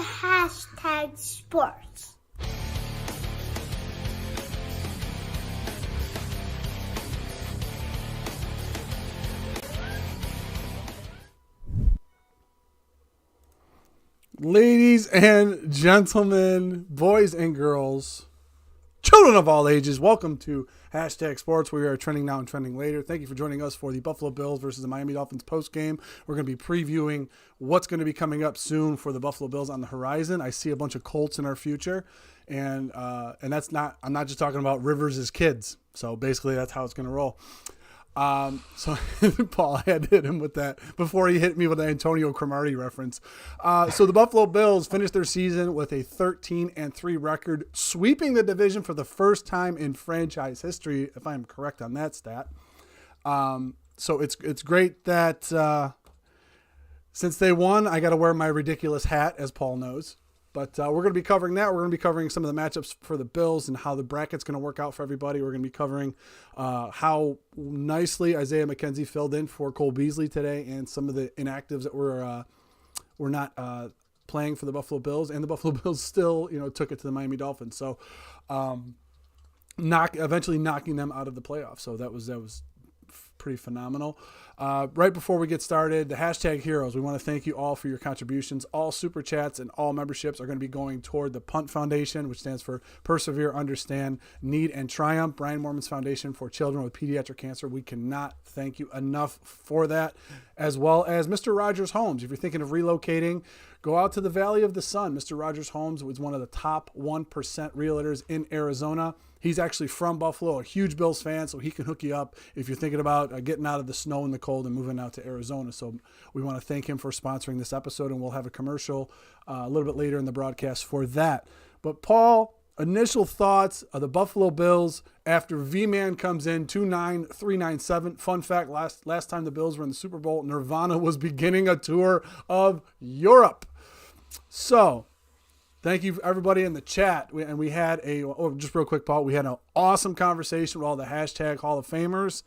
hashtag sports. Ladies and gentlemen, boys and girls, children of all ages, welcome to Hashtag Sports. We are trending now and trending later. Thank you for joining us for the Buffalo Bills versus the Miami Dolphins post game. We're going to be previewing what's going to be coming up soon for the Buffalo Bills on the horizon. I see a bunch of Colts in our future, and that's not. I'm not just talking about Rivers' kids. So basically, that's how it's going to roll. So Paul, I had to hit him with that before he hit me with the Antonio Cromartie reference. So the Buffalo Bills finished their season with a 13-3 record, sweeping the division for the first time in franchise history, if I'm correct on that stat. So it's great that since they won, I got to wear my ridiculous hat, as Paul knows. But we're going to be covering that. We're going to be covering some of the matchups for the Bills and how the bracket's going to work out for everybody. We're going to be covering how nicely Isaiah McKenzie filled in for Cole Beasley today and some of the inactives that were not playing for the Buffalo Bills. And the Buffalo Bills still, took it to the Miami Dolphins. So eventually knocking them out of the playoffs. So that was pretty phenomenal. Right before we get started, the hashtag heroes, we want to thank you all for your contributions. All super chats and all memberships are going to be going toward the Punt Foundation, which stands for Persevere, Understand, Need, and Triumph. Brian Moorman's Foundation for Children with Pediatric Cancer. We cannot thank you enough for that, as well as Mr. Rogers Homes. If you're thinking of relocating, go out to the Valley of the Sun. Mr. Rogers Homes was one of the top 1% realtors in Arizona. He's actually from Buffalo, a huge Bills fan, so he can hook you up if you're thinking about getting out of the snow and the cold and moving out to Arizona. So we want to thank him for sponsoring this episode, and we'll have a commercial a little bit later in the broadcast for that. But Paul, initial thoughts of the Buffalo Bills after V-Man comes in 2-9, 3-9-7. Fun fact, last time the Bills were in the Super Bowl, Nirvana was beginning a tour of Europe. So thank you, everybody in the chat. We had just real quick, Paul, we had an awesome conversation with all the hashtag Hall of Famers.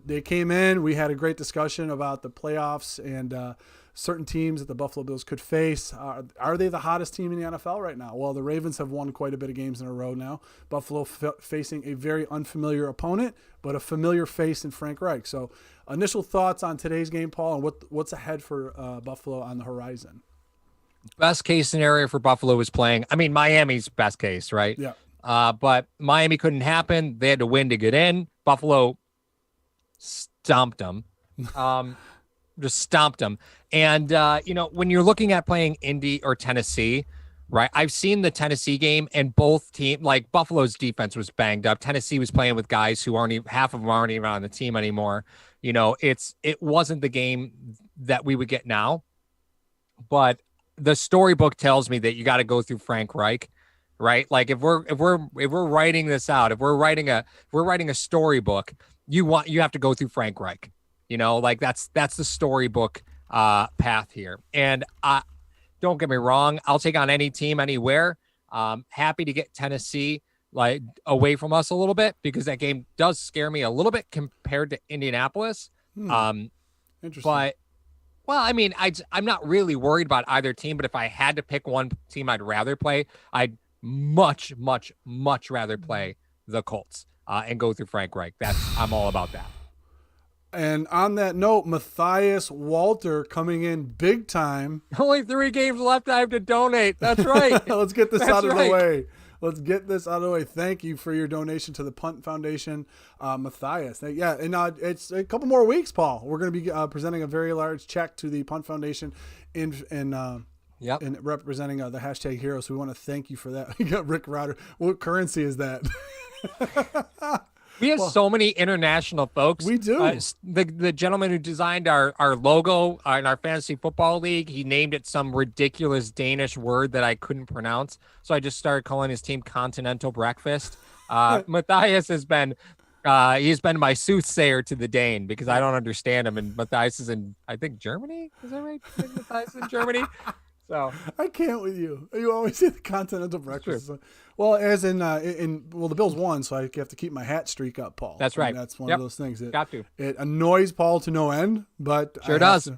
They came in. We had a great discussion about the playoffs and certain teams that the Buffalo Bills could face. Are they the hottest team in the NFL right now? Well, the Ravens have won quite a bit of games in a row now. Buffalo facing a very unfamiliar opponent, but a familiar face in Frank Reich. So initial thoughts on today's game, Paul, and what's ahead for Buffalo on the horizon? Best case scenario for Buffalo is playing. I mean, Miami's best case, right? Yeah. But Miami couldn't happen. They had to win to get in. Buffalo stomped them. Just stomped them. And, when you're looking at playing Indy or Tennessee, right? I've seen the Tennessee game, and both teams, like Buffalo's defense was banged up. Tennessee was playing with guys who half of them aren't even on the team anymore. It wasn't the game that we would get now, but the storybook tells me that you got to go through Frank Reich, right? Like if we're writing this out, if we're writing a storybook, you have to go through Frank Reich, like that's the storybook path here. And don't get me wrong, I'll take on any team anywhere. Happy to get Tennessee like away from us a little bit, because that game does scare me a little bit compared to Indianapolis. Interesting. But well, I mean, I'm not really worried about either team, but if I had to pick one team I'd rather play, I'd much, much, much rather play the Colts and go through Frank Reich. I'm all about that. And on that note, Matthias Walter coming in big time. Only 3 games left. I have to donate. That's right. Let's get this out of the way. Thank you for your donation to the Punt Foundation, Matthias. It's a couple more weeks, Paul. We're going to be presenting a very large check to the Punt Foundation in representing the hashtag heroes. So we want to thank you for that. We got Rick Router. What currency is that? We have so many international folks. We do. The gentleman who designed our logo in our fantasy football league, he named it some ridiculous Danish word that I couldn't pronounce. So I just started calling his team Continental Breakfast. Matthias has been he's been my soothsayer to the Dane, because I don't understand him. And Matthias is in, I think, Germany. Is that right? Matthias in Germany. So I can't with you. You always say the Continental Breakfast. Well, as in the Bills won, so I have to keep my hat streak up, Paul. That's right. That's one of those things. Got to. It annoys Paul to no end, but sure does.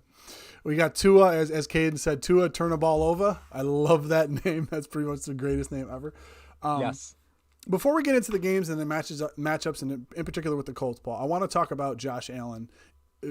We got Tua, as Caden said, Tua Turnaball. I love that name. That's pretty much the greatest name ever. Yes. Before we get into the games and the matchups, and in particular with the Colts, Paul, I want to talk about Josh Allen.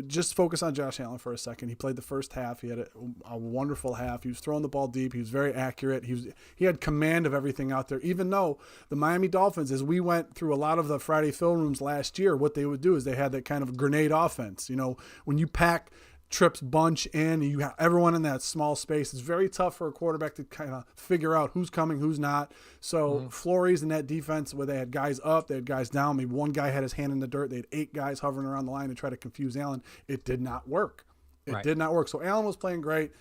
Just focus on Josh Allen for a second. He played the first half. He had a wonderful half. He was throwing the ball deep. He was very accurate. He had command of everything out there, even though the Miami Dolphins, as we went through a lot of the Friday film rooms last year, what they would do is they had that kind of grenade offense. You know, when you pack trips bunch in, you have everyone in that small space. It's very tough for a quarterback to kind of figure out who's coming, who's not. So Flores in that defense, where they had guys up, they had guys down. Maybe one guy had his hand in the dirt. They had 8 guys hovering around the line to try to confuse Allen. It did not work. It did not work. So Allen was playing great.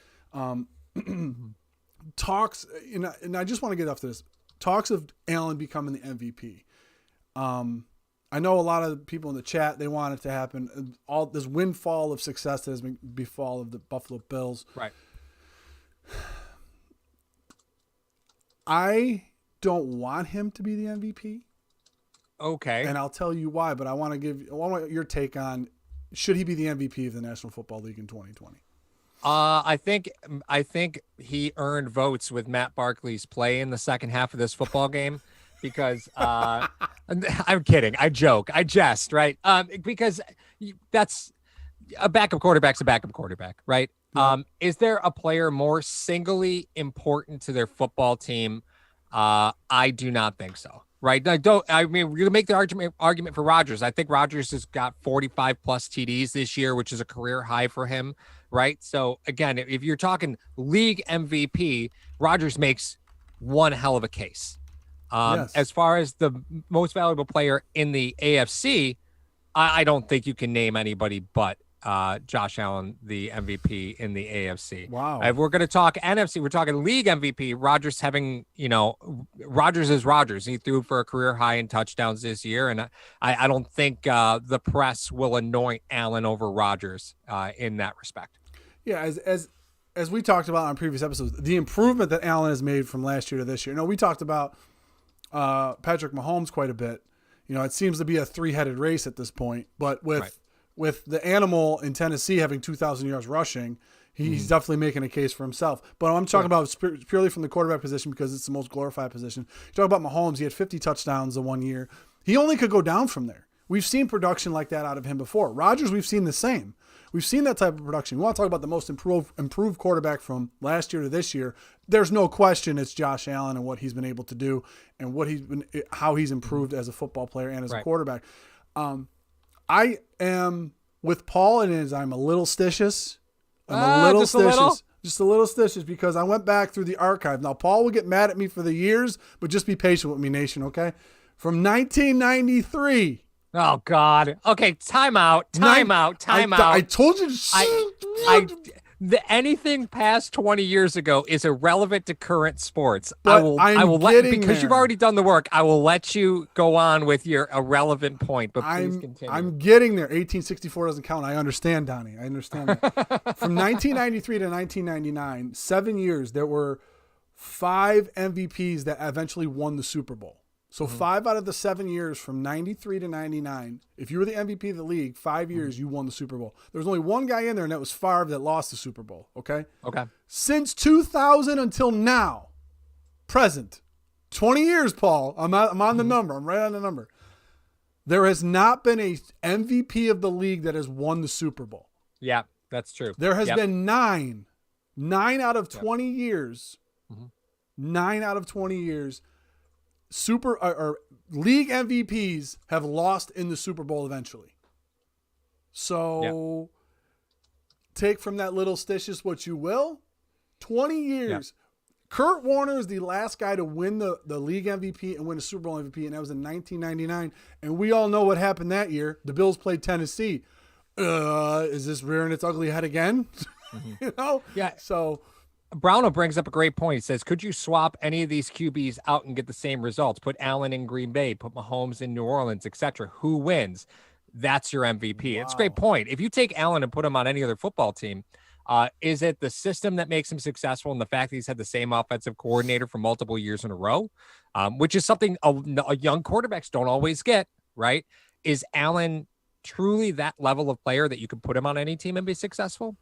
Talks, and I just want to get off this. Talks of Allen becoming the MVP. I know a lot of people in the chat, they want it to happen. All this windfall of success that has been befall of the Buffalo Bills. Right. I don't want him to be the MVP. Okay. And I'll tell you why, but I want your take on, should he be the MVP of the National Football League in 2020? I think he earned votes with Matt Barkley's play in the second half of this football game. Because I'm kidding. I joke. I jest, right? Because that's a backup quarterback's a backup quarterback, right? Yeah. Is there a player more singly important to their football team? I do not think so. Right. I mean, you can make the argument for Rodgers. I think Rodgers has got 45 plus TDs this year, which is a career high for him. Right. So again, if you're talking league MVP, Rodgers makes one hell of a case. Yes. As far as the most valuable player in the AFC, I don't think you can name anybody but Josh Allen, the MVP in the AFC. Wow. If we're going to talk NFC, we're talking league MVP. Rodgers is Rodgers. He threw for a career high in touchdowns this year, and I don't think the press will anoint Allen over Rodgers in that respect. Yeah, as we talked about on previous episodes, the improvement that Allen has made from last year to this year. We talked about Patrick Mahomes quite a bit. It seems to be a 3-headed race at this point, but with the animal in Tennessee having 2,000 yards rushing, he's definitely making a case for himself. But I'm talking about purely from the quarterback position because it's the most glorified position. You talk about Mahomes, he had 50 touchdowns in 1 year. He only could go down from there. We've seen production like that out of him before. Rodgers, we've seen the same. We've seen that type of production. We want to talk about the most improved quarterback from last year to this year. There's no question it's Josh Allen and what he's been able to do and how he's improved as a football player and as a quarterback. I am with Paul, and I'm a little stitious. Just a little stitious because I went back through the archive. Now, Paul will get mad at me for the years, but just be patient with me, nation, okay? From 1993. Oh, God. Okay, time out. I told you. Anything past 20 years ago is irrelevant to current sports. But because you've already done the work, I will let you go on with your irrelevant point, but please continue. I'm getting there. 1864 doesn't count. I understand, Donnie. I understand that. From 1993 to 1999, 7 years, there were 5 MVPs that eventually won the Super Bowl. So 5 out of the 7 years from 93 to 99, if you were the MVP of the league, 5 years, you won the Super Bowl. There was only one guy in there, and that was Favre, that lost the Super Bowl, okay? Okay. Since 2000 until now, present, 20 years, Paul, I'm on the number. I'm right on the number. There has not been a MVP of the league that has won the Super Bowl. Yeah, that's true. There has been 9 out of 20 years, 9 out of 20 years, league MVPs have lost in the Super Bowl eventually. So take from that little stitches what you will. 20 years. Kurt Warner is the last guy to win the league MVP and win a Super Bowl MVP, and that was in 1999. And we all know what happened that year. The Bills played Tennessee. Is this rearing its ugly head again? Yeah. So Browno brings up a great point. He says, could you swap any of these QBs out and get the same results? Put Allen in Green Bay, put Mahomes in New Orleans, etc. Who wins? That's your MVP. Wow. It's a great point. If you take Allen and put him on any other football team, is it the system that makes him successful and the fact that he's had the same offensive coordinator for multiple years in a row, which is something a young quarterbacks don't always get, right? Is Allen truly that level of player that you can put him on any team and be successful?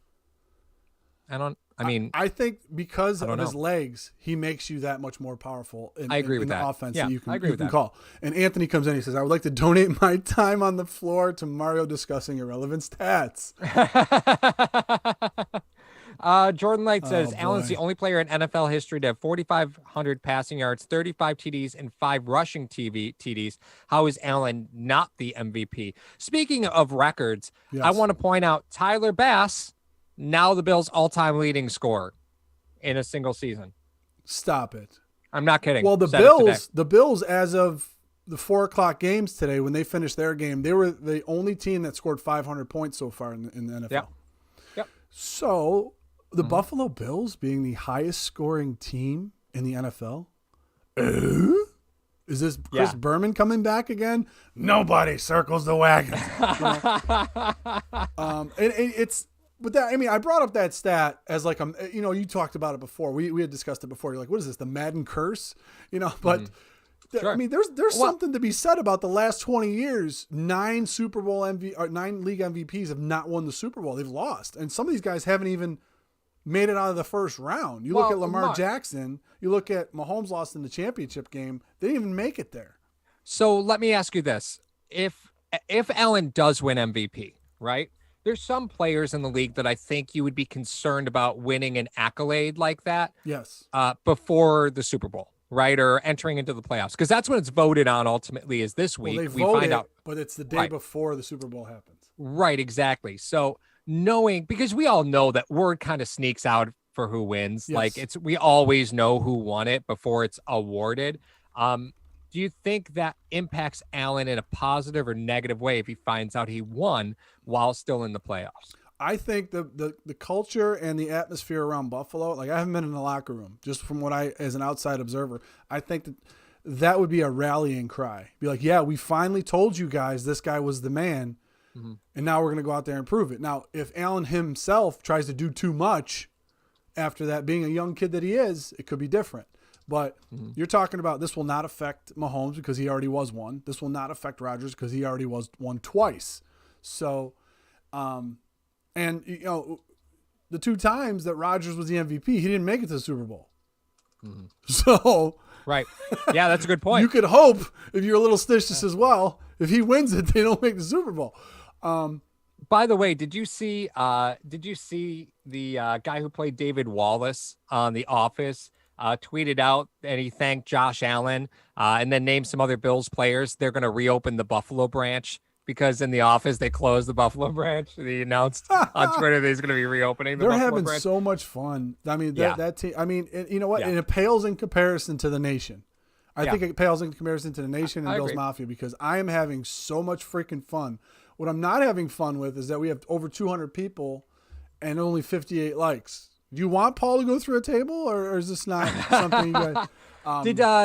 I think because I don't of his know. legs, he makes you that much more powerful in, I agree with the that. offense Yeah, that you can, I agree with that. call. And Anthony comes in, he says, I would like to donate my time on the floor to Mario discussing irrelevant stats. Jordan Light says Oh, Allen's the boy. only player in NFL history to have 4,500 passing yards, 35 TDs, and 5 rushing TDs. How is Allen not the MVP? Speaking of records, I Yes. want to point out Tyler Bass, now the Bills' all-time leading scorer in a single season. Stop it. I'm not kidding. Well, Said it today. the Bills, as of the 4:00 games today, when they finished their game, they were the only team that scored 500 points so far in the NFL. Yep. So the Buffalo Bills being the highest scoring team in the NFL. Is this Chris Berman coming back again? Nobody circles the wagon. It's. But that, I mean, I brought up that stat as like, you talked about it before. We had discussed it before. You're like, what is this, the Madden curse? But Sure. I mean, there's something to be said about the last 20 years. 9 league MVPs have not won the Super Bowl. They've lost. And some of these guys haven't even made it out of the first round. You look at Lamar Jackson, you look at Mahomes lost in the championship game. They didn't even make it there. So let me ask you this. If Allen does win MVP, right? There's some players in the league that I think you would be concerned about winning an accolade like that. Yes. Before the Super Bowl, right? Or entering into the playoffs. Because that's when it's voted on ultimately is this week. Well, we find out. But it's the day before the Super Bowl happens. Right, exactly. So because we all know that word kind of sneaks out for who wins. Yes. Like we always know who won it before it's awarded. Do you think that impacts Allen in a positive or negative way if he finds out he won while still in the playoffs? I think the culture and the atmosphere around Buffalo, like I haven't been in the locker room, just from what as an outside observer, I think that would be a rallying cry. Be like, yeah, we finally told you guys this guy was the man, and now we're going to go out there and prove it. Now, if Allen himself tries to do too much after that, being a young kid that he is, it could be different. But you're talking about this will not affect Mahomes because he already was one. This will not affect Rodgers because he already was one twice. So, and the 2 times that Rodgers was the MVP, he didn't make it to the Super Bowl. So, right. Yeah, that's a good point. You could hope if you're a little stitious as well, if he wins it, they don't make the Super Bowl. By the way, did you see the guy who played David Wallace on The Office? Tweeted out and he thanked Josh Allen and then named some other Bills players. They're going to reopen the Buffalo branch because in The Office they closed the Buffalo branch. He announced on Twitter that he's going to be reopening the They're Buffalo having branch. so much fun. I mean, that team. I mean, you know what? Yeah. And it pales in comparison to the nation. I think it pales in comparison to the nation and I Bills agree. Mafia because I am having so much freaking fun. What I'm not having fun with is that we have over 200 people and only 58 likes. Do you want Paul to go through a table, or is this not something you guys?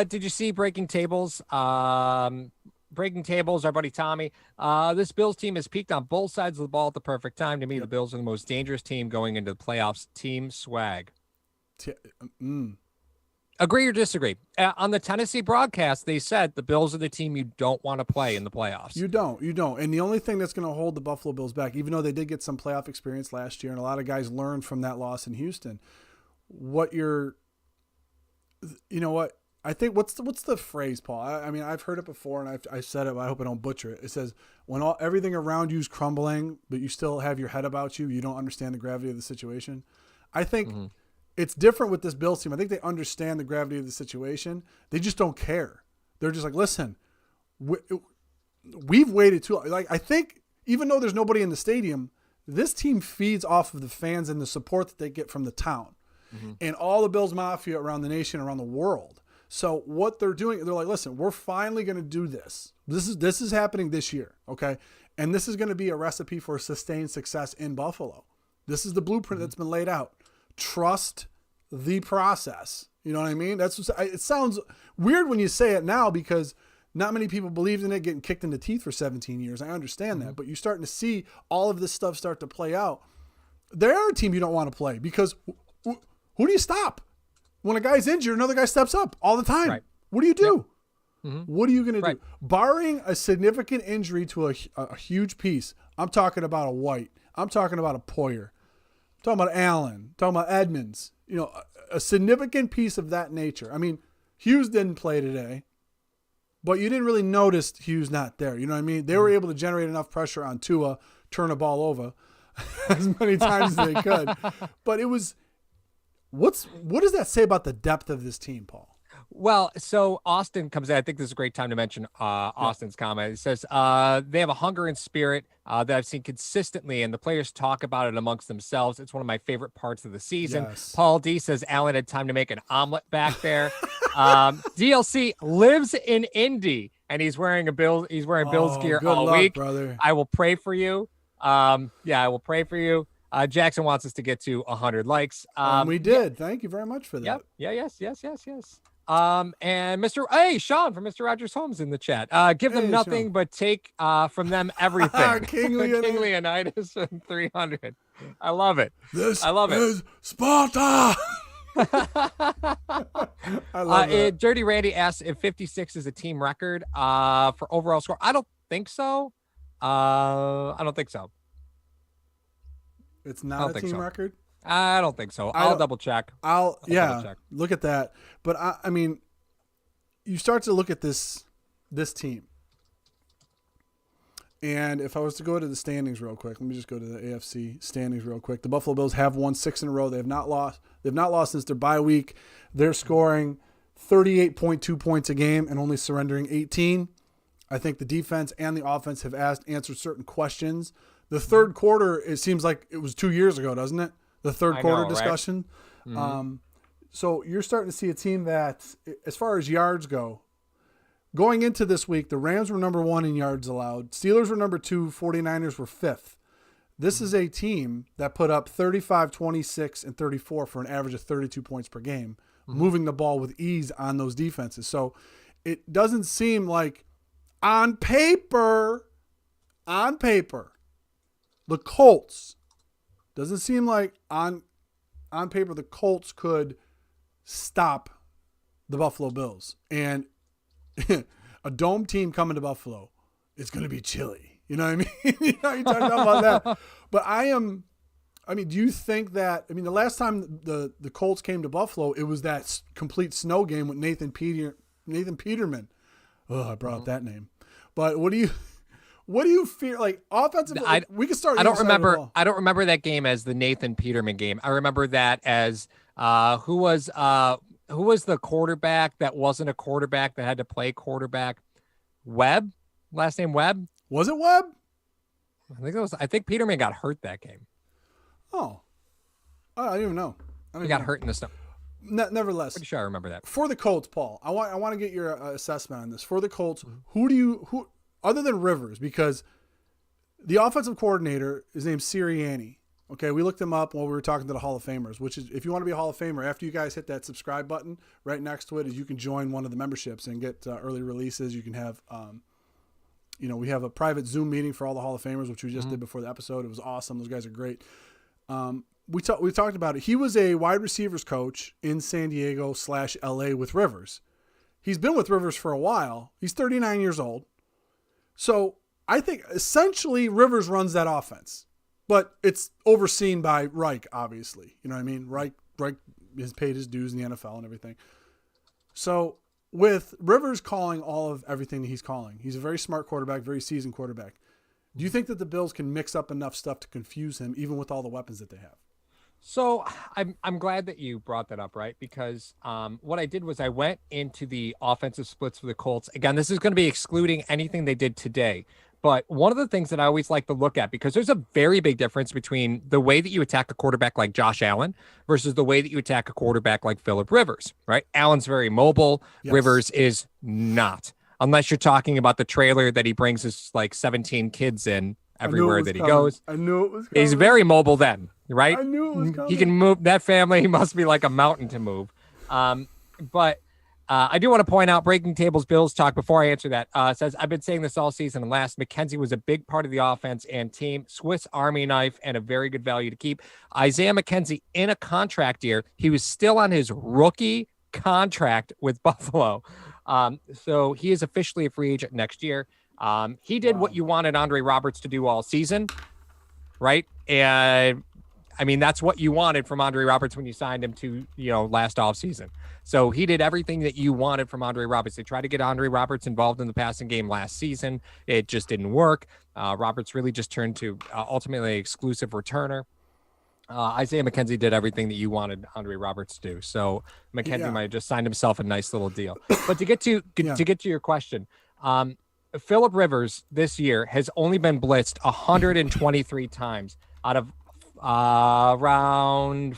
Did you see Breaking Tables? Breaking Tables, our buddy Tommy. This Bills team has peaked on both sides of the ball at the perfect time. To me, the Bills are the most dangerous team going into the playoffs. Team swag. Agree or disagree? On the Tennessee broadcast, they said the Bills are the team you don't want to play in the playoffs. You don't. And the only thing that's going to hold the Buffalo Bills back, even though they did get some playoff experience last year, and a lot of guys learned from that loss in Houston, I think what's the phrase, Paul? I mean, I've heard it before, and I've said it, but I hope I don't butcher it. It says, when everything around you is crumbling, but you still have your head about you, you don't understand the gravity of the situation. I think it's different with this Bills team. I think they understand the gravity of the situation. They just don't care. They're just like, listen, we've waited too long. Like, I think even though there's nobody in the stadium, this team feeds off of the fans and the support that they get from the town and all the Bills Mafia around the nation, around the world. So what they're doing, they're like, listen, we're finally going to do this. This is happening this year, okay? And this is going to be a recipe for sustained success in Buffalo. This is the blueprint that's been laid out. Trust the process. You know what I mean? It sounds weird when you say it now because not many people believed in it, getting kicked in the teeth for 17 years. I understand that, but you're starting to see all of this stuff start to play out. They're a team you don't want to play because who do you stop? When a guy's injured, another guy steps up all the time. Right. What do you do? Yep. What are you going to do? Barring a significant injury to a huge piece, I'm talking about a White. I'm talking about a Poyer. talking about Allen, talking about Edmonds, a significant piece of that nature. I mean, Hughes didn't play today, but you didn't really notice Hughes not there. You know what I mean? They were able to generate enough pressure on Tua, turn the ball over as many times as they could. But it was, what does that say about the depth of this team, Paul? Well, so Austin comes in. I think this is a great time to mention Austin's comment. He says they have a hunger and spirit that I've seen consistently, and the players talk about it amongst themselves. It's one of my favorite parts of the season. Yes. Paul D says Allen had time to make an omelet back there. DLC lives in Indy, and he's wearing Bills gear all week. Brother. I will pray for you. I will pray for you. Jackson wants us to get to 100 likes. We did. Thank you very much for that. Yep. Yeah. Yes. And Sean from Mr. Rogers Homes in the chat. Give them nothing, Sean, but take from them everything. King Leonidas and 300. I love it. This is Sparta. I love it. Dirty Randy asks if 56 is a team record for overall score. I don't think so. It's not a team record? I don't think so. I'll double check. I'll double check. Look at that. But I mean, you start to look at this team. And if I was to go to the standings real quick, let me just go to the AFC standings real quick. The Buffalo Bills have won 6 in a row. They have not lost. They've not lost since their bye week. They're scoring 38.2 points a game and only surrendering 18. I think the defense and the offense have answered certain questions. The third quarter, it seems like it was 2 years ago, doesn't it? The third quarter discussion. Right? Mm-hmm. So you're starting to see a team that, as far as yards go, going into this week, the Rams were number 1 in yards allowed. Steelers were number 2. 49ers were 5th. This is a team that put up 35, 26, and 34 for an average of 32 points per game, moving the ball with ease on those defenses. So it doesn't seem like on paper, the Colts, doesn't seem like on paper the Colts could stop the Buffalo Bills. And a dome team coming to Buffalo, it's going to be chilly. You know what I mean? You're talking about that. But do you think that, the last time the Colts came to Buffalo, it was that complete snow game with Nathan Peterman. Oh, I brought up that name. But what do you fear? Like offensively, we can start. I don't remember that game as the Nathan Peterman game. I remember that as who was the quarterback that wasn't a quarterback that had to play quarterback? Webb, last name Webb. Was it Webb? I think Peterman got hurt that game. Oh, I don't even know. He got hurt in the snow. Nevertheless, pretty sure I remember that. For the Colts, Paul, I want to get your assessment on this. For the Colts, who other than Rivers, because the offensive coordinator is named Sirianni. Okay, we looked him up while we were talking to the Hall of Famers, which is, if you want to be a Hall of Famer, after you guys hit that subscribe button, right next to it is you can join one of the memberships and get early releases. You can have, we have a private Zoom meeting for all the Hall of Famers, which we just did before the episode. It was awesome. Those guys are great. We talked about it. He was a wide receivers coach in San Diego / LA with Rivers. He's been with Rivers for a while. He's 39 years old. So I think essentially Rivers runs that offense, but it's overseen by Reich, obviously. You know what I mean? Reich has paid his dues in the NFL and everything. So with Rivers calling all of everything that he's calling, he's a very smart quarterback, very seasoned quarterback. Do you think that the Bills can mix up enough stuff to confuse him, even with all the weapons that they have? So I'm glad that you brought that up, right? Because what I did was I went into the offensive splits for the Colts. Again, this is going to be excluding anything they did today. But one of the things that I always like to look at, because there's a very big difference between the way that you attack a quarterback like Josh Allen versus the way that you attack a quarterback like Phillip Rivers, right? Allen's very mobile. Yes. Rivers is not, unless you're talking about the trailer that he brings his 17 kids in everywhere that he goes. I knew it was coming. He's very mobile then, right? I knew it was coming. He can move. That family, he must be like a mountain to move. But I do want to point out Breaking Tables Bills talk before I answer that. Says, I've been saying this all season and last. McKenzie was a big part of the offense and team. Swiss Army knife and a very good value to keep. Isaiah McKenzie in a contract year. He was still on his rookie contract with Buffalo. So he is officially a free agent next year. He did what you wanted Andre Roberts to do all season, right? And I mean, that's what you wanted from Andre Roberts when you signed him to, last offseason. So he did everything that you wanted from Andre Roberts. They tried to get Andre Roberts involved in the passing game last season. It just didn't work. Roberts really just turned to ultimately exclusive returner. Isaiah McKenzie did everything that you wanted Andre Roberts to do. So McKenzie might have just signed himself a nice little deal. But to get to your question, Phillip Rivers this year has only been blitzed 123 times out of around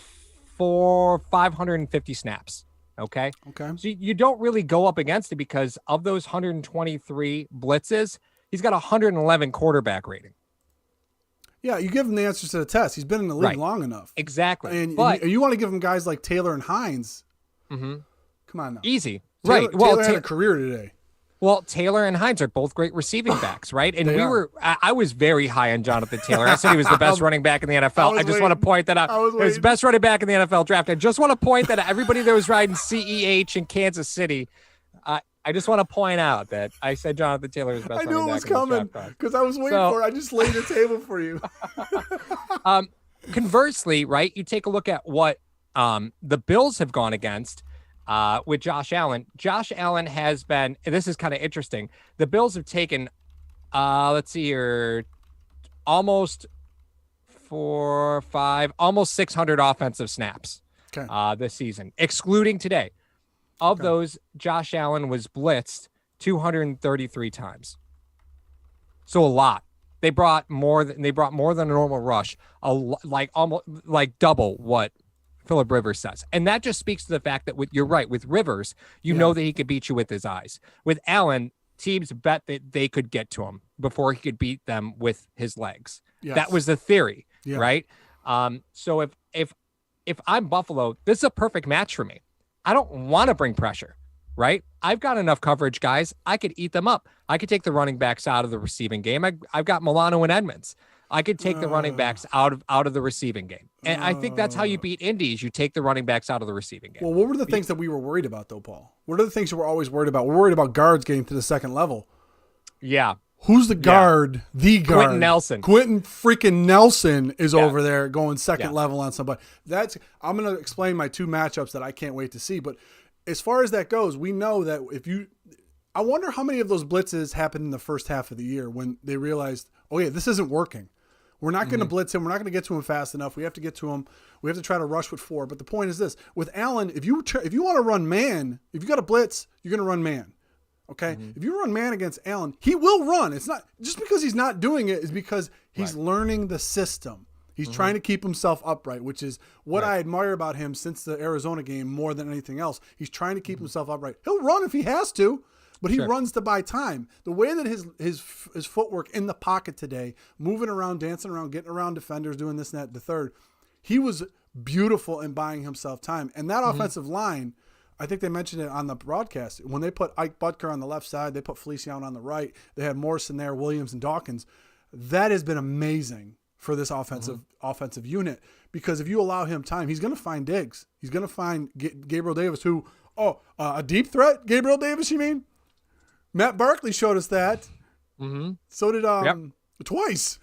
550 snaps. Okay. So you don't really go up against it because of those 123 blitzes, he's got 111 quarterback rating. Yeah, you give him the answers to the test. He's been in the league long enough. Exactly. And you want to give him guys like Taylor and Hines. Mm-hmm. Come on now. Easy. Taylor had a career today. Well, Taylor and Hines are both great receiving backs, right? And I was very high on Jonathan Taylor. I said he was the best running back in the NFL. I just want to point that out. He was the best running back in the NFL draft. I just want to point that everybody that was riding CEH in Kansas City, I just want to point out that I said Jonathan Taylor was the best running back. I knew it was coming because I was waiting for it. I just laid the table for you. Conversely, right, you take a look at what the Bills have gone against with Josh Allen. Josh Allen has been, and this is kind of interesting, the Bills have taken, let's see here, almost 600 offensive snaps this season, excluding today. Of those, Josh Allen was blitzed 233 times. So a lot. They brought more than a normal rush, almost double what Phillip Rivers says. And that just speaks to the fact that you're right, with Rivers, you know that he could beat you with his eyes. With Allen, teams bet that they could get to him before he could beat them with his legs. Yes. That was the theory, right? So if I'm Buffalo, this is a perfect match for me. I don't want to bring pressure, right? I've got enough coverage, guys. I could eat them up. I could take the running backs out of the receiving game. I've got Milano and Edmonds. I could take the running backs out of the receiving game. And I think that's how you beat Indies. You take the running backs out of the receiving game. Well, what were the things that we were worried about, though, Paul? What are the things you were always worried about? We're worried about guards getting to the second level. Yeah. Who's the guard? The guard. Quentin Nelson. Quentin freaking Nelson is over there going second level on somebody. I'm going to explain my two matchups that I can't wait to see. But as far as that goes, we know that I wonder how many of those blitzes happened in the first half of the year when they realized, this isn't working. We're not going to blitz him. We're not going to get to him fast enough. We have to get to him. We have to try to rush with 4. But the point is this: with Allen, if you want to run man, if you got a blitz, you're going to run man. Okay, if you run man against Allen, he will run. It's not just because he's not doing it; is because he's learning the system. He's trying to keep himself upright, which is what I admire about him since the Arizona game more than anything else. He's trying to keep himself upright. He'll run if he has to, but he runs to buy time. The way that his footwork in the pocket today, moving around, dancing around, getting around defenders, doing this and that, the third, he was beautiful in buying himself time. And that offensive line, I think they mentioned it on the broadcast. When they put Ike Butker on the left side, they put Feliciano on the right. They had Morrison there, Williams and Dawkins. That has been amazing for this offensive unit, because if you allow him time, he's going to find Diggs. He's going to find Gabriel Davis, a deep threat? Gabriel Davis, you mean? Matt Barkley showed us that. Mm-hmm. So did twice.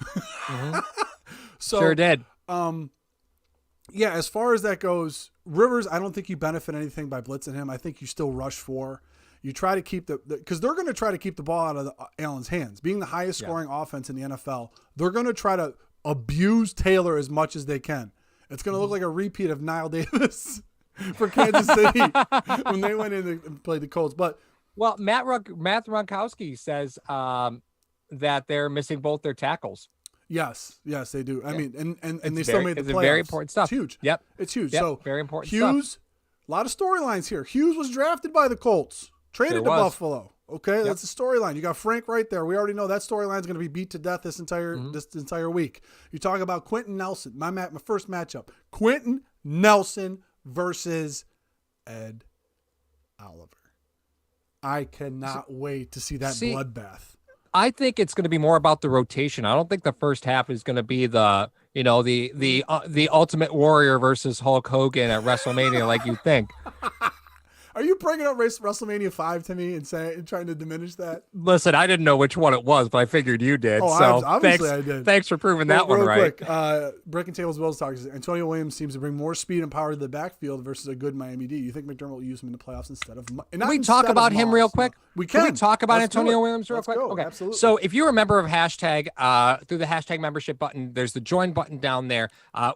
So, sure did. As far as that goes, Rivers, I don't think you benefit anything by blitzing him. I think you still rush 4. You try to keep because they're going to try to keep the ball out of Allen's hands. Being the highest scoring offense in the NFL, they're going to try to abuse Taylor as much as they can. It's going to look like a repeat of Niall Davis for Kansas City when they went in and played the Colts. But Matt Gronkowski says that they're missing both their tackles. Yes, they do. I mean, and they still made the playoffs. It's very important stuff. It's huge. Yep. It's huge. Yep. So very important Hughes, stuff. A lot of storylines here. Hughes was drafted by the Colts, traded to Buffalo. Okay, that's the storyline. You got Frank right there. We already know that storyline is going to be beat to death this entire week. You talk about Quentin Nelson. My first matchup: Quentin Nelson versus Ed Oliver. I cannot wait to see that bloodbath. I think it's going to be more about the rotation. I don't think the first half is going to be the Ultimate Warrior versus Hulk Hogan at WrestleMania like you think. Are you bringing up WrestleMania 5 to me and trying to diminish that? Listen, I didn't know which one it was, but I figured you did. Oh, so obviously I did. Thanks for proving that one right. Quick, Breaking Tables Bills talk. Antonio Williams seems to bring more speed and power to the backfield versus a good Miami D. You think McDermott will use him in the playoffs instead of? Can we talk about him real quick? No. We can. We talk about Antonio Williams real quick? Go. Okay. Absolutely. So if you're a member of hashtag, through the hashtag membership button, there's the join button down there.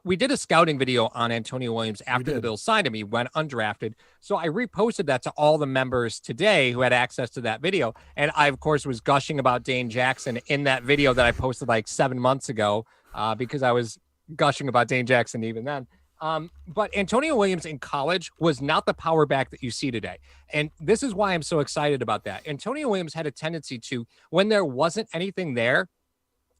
We did a scouting video on Antonio Williams after the Bills signed him. He went undrafted. So I reposted that to all the members today who had access to that video. And I, of course, was gushing about Dane Jackson in that video that I posted like 7 months ago because I was gushing about Dane Jackson even then. But Antonio Williams in college was not the power back that you see today. And this is why I'm so excited about that. Antonio Williams had a tendency to, when there wasn't anything there,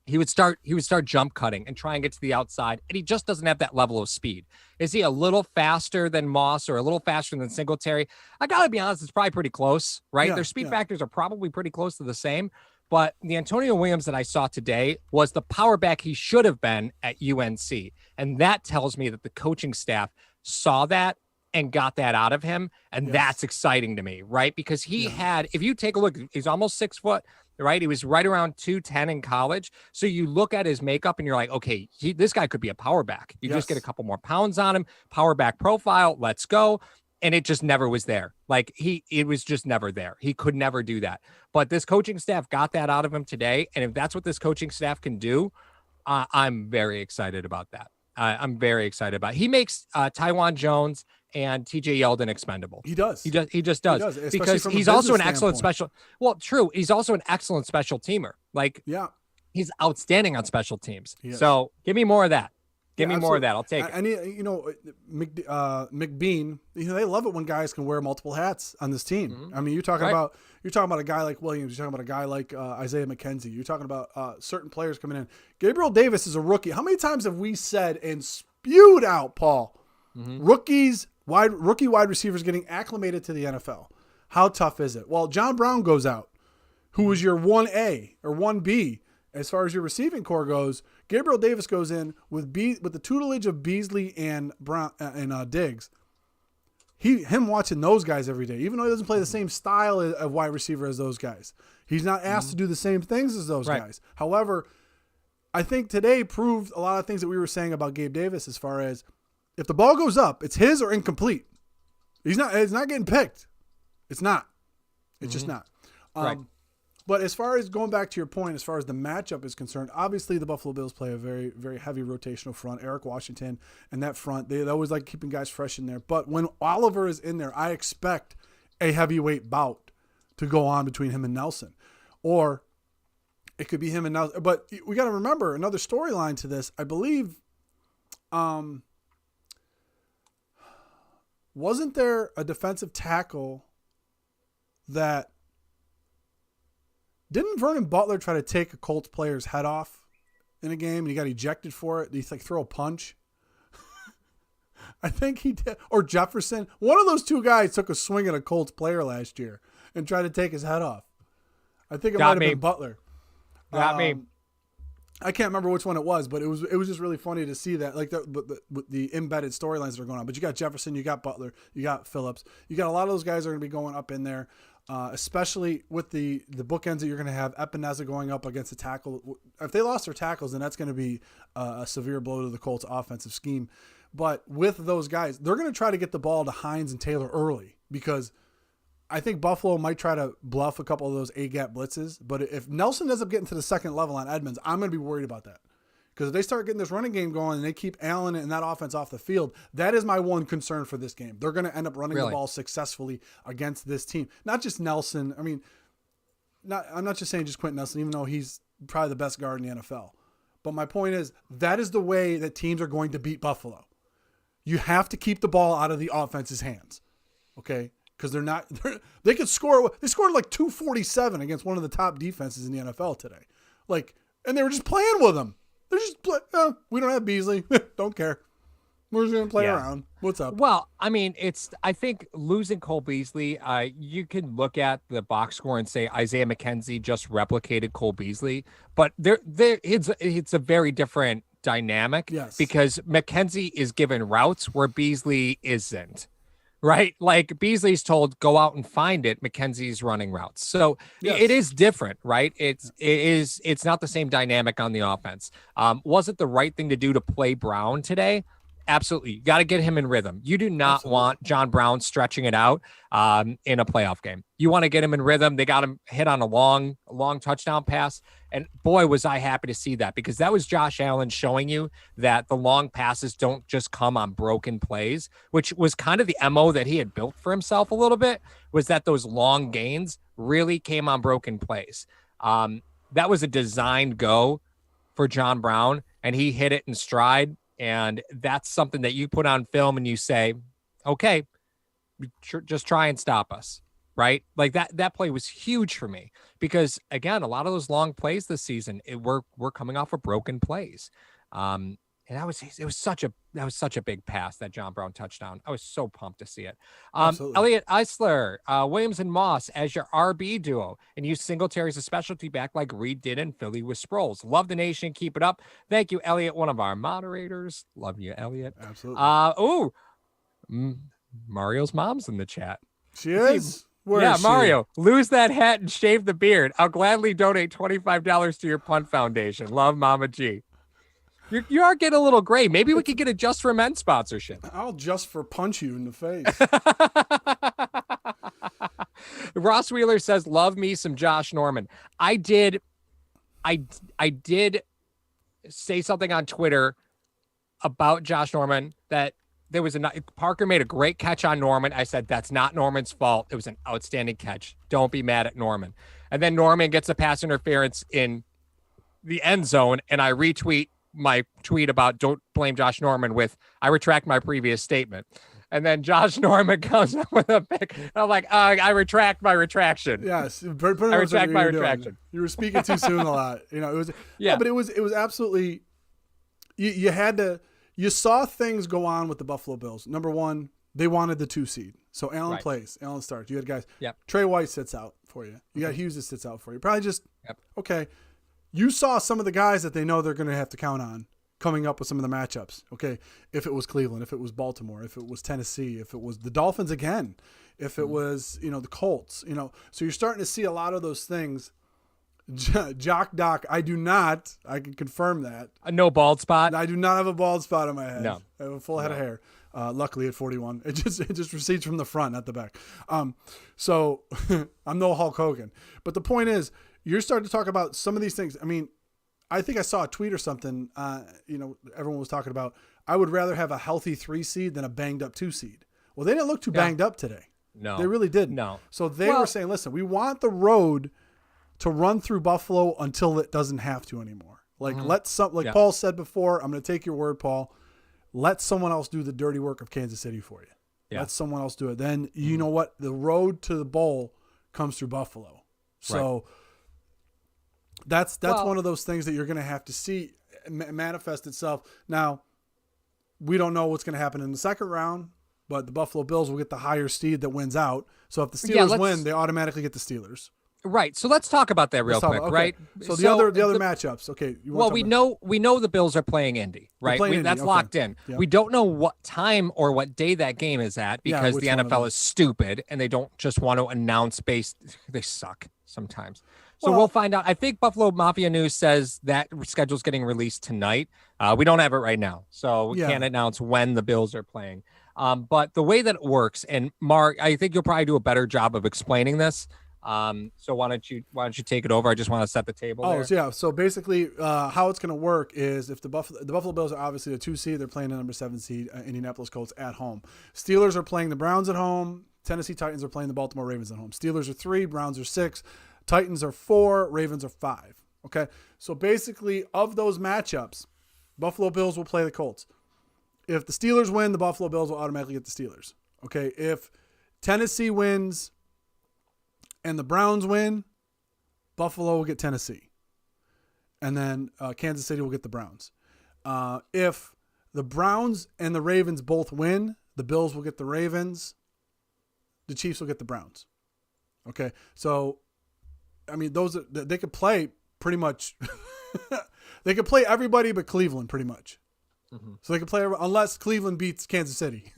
he would start jump cutting and try and get to the outside. And he just doesn't have that level of speed. Is he a little faster than Moss or a little faster than Singletary? I got to be honest, it's probably pretty close, right? Their speed factors are probably pretty close to the same. But the Antonio Williams that I saw today was the power back he should have been at UNC. And that tells me that the coaching staff saw that and got that out of him. And that's exciting to me, right? Because he had, if you take a look, he's almost 6 foot, right? He was right around 210 in college. So you look at his makeup and you're like, okay, this guy could be a power back. You just get a couple more pounds on him, power back profile, let's go. And it just never was there. Like it was just never there. He could never do that. But this coaching staff got that out of him today. And if that's what this coaching staff can do, I'm very excited about that. I'm very excited about it. He makes Tywan Jones and TJ Yeldon expendable. He does. He just does. Because he's also an excellent special. Well, true. He's also an excellent special teamer. Like, he's outstanding on special teams. So give me more of that. Give me more of that. I'll take it. I need, McBean. They love it when guys can wear multiple hats on this team. Mm-hmm. I mean, you're talking about a guy like Williams. You're talking about a guy like Isaiah McKenzie. You're talking about certain players coming in. Gabriel Davis is a rookie. How many times have we said and spewed out, Paul? Mm-hmm. Rookie wide receivers getting acclimated to the NFL. How tough is it? Well, John Brown goes out, who was your 1A or 1B as far as your receiving core goes. Gabriel Davis goes in with the tutelage of Beasley and Brown and Diggs. Him watching those guys every day, even though he doesn't play the same style of wide receiver as those guys. He's not asked to do the same things as those guys. However, I think today proved a lot of things that we were saying about Gabe Davis as far as if the ball goes up, it's his or incomplete. It's not getting picked. It's not. It's just not. But as far as going back to your point, as far as the matchup is concerned, obviously the Buffalo Bills play a very, very heavy rotational front. Eric Washington and that front, they always like keeping guys fresh in there. But when Oliver is in there, I expect a heavyweight bout to go on between him and Nelson. Or it could be him and Nelson. But we got to remember another storyline to this. I believe, wasn't there a defensive tackle that didn't Vernon Butler try to take a Colts player's head off in a game and he got ejected for it? Did he throw a punch? I think he did. Or Jefferson. One of those two guys took a swing at a Colts player last year and tried to take his head off. I think it might have been Butler. Got me. I can't remember which one it was, but it was just really funny to see that, like the embedded storylines that are going on. But you got Jefferson, you got Butler, you got Phillips, you got a lot of those guys that are going to be going up in there. Especially with the bookends that you're going to have, Epineza going up against the tackle. If they lost their tackles, then that's going to be a severe blow to the Colts' offensive scheme. But with those guys, they're going to try to get the ball to Hines and Taylor early because I think Buffalo might try to bluff a couple of those A-gap blitzes. But if Nelson ends up getting to the second level on Edmonds, I'm going to be worried about that. Because if they start getting this running game going and they keep Allen and that offense off the field, that is my one concern for this game. They're going to end up running the ball successfully against this team. Not just Nelson. I mean, I'm not just saying just Quentin Nelson, even though he's probably the best guard in the NFL. But my point is, that is the way that teams are going to beat Buffalo. You have to keep the ball out of the offense's hands. Okay? Because they could score. They scored like 247 against one of the top defenses in the NFL today. And they were just playing with them. They're just we don't have Beasley. Don't care. We're just going to play around. What's up? Well, I mean, I think losing Cole Beasley, you can look at the box score and say Isaiah McKenzie just replicated Cole Beasley, but it's a very different dynamic because McKenzie is given routes where Beasley isn't. right? Like Beasley's told, go out and find it. McKenzie's running routes. So Yes. it is different, right? It's not the same dynamic on the offense. Was it the right thing to do to play Brown today? Absolutely. You got to get him in rhythm. You do not want John Brown stretching it out in a playoff game. You want to get him in rhythm. They got him hit on a long touchdown pass. And boy, was I happy to see that, because that was Josh Allen showing you that the long passes don't just come on broken plays, which was kind of the MO that he had built for himself a little bit, was that those long gains really came on broken plays. That was a designed go for John Brown, and he hit it in stride. And that's something that you put on film and you say, okay, just try and stop us, right? Like that play was huge for me, because again, a lot of those long plays this season, we're coming off of broken plays. And it was such a big pass, that John Brown touchdown. I was so pumped to see it. Elliot Eisler, Williams and Moss as your RB duo, and use Singletary as a specialty back like Reed did in Philly with Sproles. Love the nation. Keep it up. Thank you, Elliot, one of our moderators. Love you, Elliot. Absolutely. Mario's mom's in the chat. She is? Where is she? Mario, lose that hat and shave the beard. I'll gladly donate $25 to your punt foundation. Love, Mama G. You are getting a little gray. Maybe we could get a Just for Men sponsorship. I'll just for punch you in the face. Ross Wheeler says, love me some Josh Norman. I did say something on Twitter about Josh Norman, that there was Parker made a great catch on Norman. I said, that's not Norman's fault. It was an outstanding catch. Don't be mad at Norman. And then Norman gets a pass interference in the end zone, and I retweet my tweet about don't blame Josh Norman with, I retract my previous statement. And then Josh Norman comes up with a pick. I'm like, I retract my retraction. Yes. I retract my retraction. You were speaking too soon a lot. It was, but it was absolutely, you saw things go on with the Buffalo Bills. Number one, they wanted the 2 seed. So Allen plays, Allen starts. You had guys, Trey White sits out for you. You got Hughes that sits out for you. Probably just, okay. You saw some of the guys that they know they're going to have to count on coming up with some of the matchups. Okay, if it was Cleveland, if it was Baltimore, if it was Tennessee, if it was the Dolphins again, if it was, the Colts, So you're starting to see a lot of those things. Jock Doc, I can confirm that. No bald spot? I do not have a bald spot on my head. No. I have a full head of hair. Luckily at 41. It just recedes from the front, not the back. So I'm no Hulk Hogan. But the point is, you're starting to talk about some of these things. I mean, I think I saw a tweet or something, everyone was talking about, I would rather have a healthy 3 seed than a banged up 2 seed. Well, they didn't look too banged up today. No. They really didn't. No. So they were saying, listen, we want the road to run through Buffalo until it doesn't have to anymore. Like Paul said before, I'm going to take your word, Paul. Let someone else do the dirty work of Kansas City for you. Yeah. Let someone else do it. Then you know what? The road to the bowl comes through Buffalo. So that's one of those things that you're going to have to see manifest itself. Now, we don't know what's going to happen in the second round, but the Buffalo Bills will get the higher seed that wins out. So if the Steelers win, they automatically get the Steelers. Right. So let's talk about that real quick, right? So the other matchups. Okay. We know the Bills are playing Indy, right? That's locked in. Yeah. We don't know what time or what day that game is at, because the NFL is stupid and they don't just want to announce they suck sometimes. So we'll find out. I think Buffalo Mafia News says that schedule's getting released tonight. We don't have it right now, so we can't announce when the Bills are playing. But the way that it works, and Mark, I think you'll probably do a better job of explaining this. So why don't you take it over? I just want to set the table. Yeah. So basically, how it's going to work is if the Buffalo Bills are obviously the 2 seed, they're playing the number 7 seed, Indianapolis Colts at home. Steelers are playing the Browns at home. Tennessee Titans are playing the Baltimore Ravens at home. Steelers are 3, Browns are 6, Titans are 4, Ravens are 5. Okay. So basically, of those matchups, Buffalo Bills will play the Colts. If the Steelers win, the Buffalo Bills will automatically get the Steelers. Okay. If Tennessee wins and the Browns win, Buffalo will get Tennessee. And then Kansas City will get the Browns. If the Browns and the Ravens both win, the Bills will get the Ravens. The Chiefs will get the Browns. Okay. So, I mean, they could play pretty much. They could play everybody but Cleveland pretty much. So they can play unless Cleveland beats Kansas City.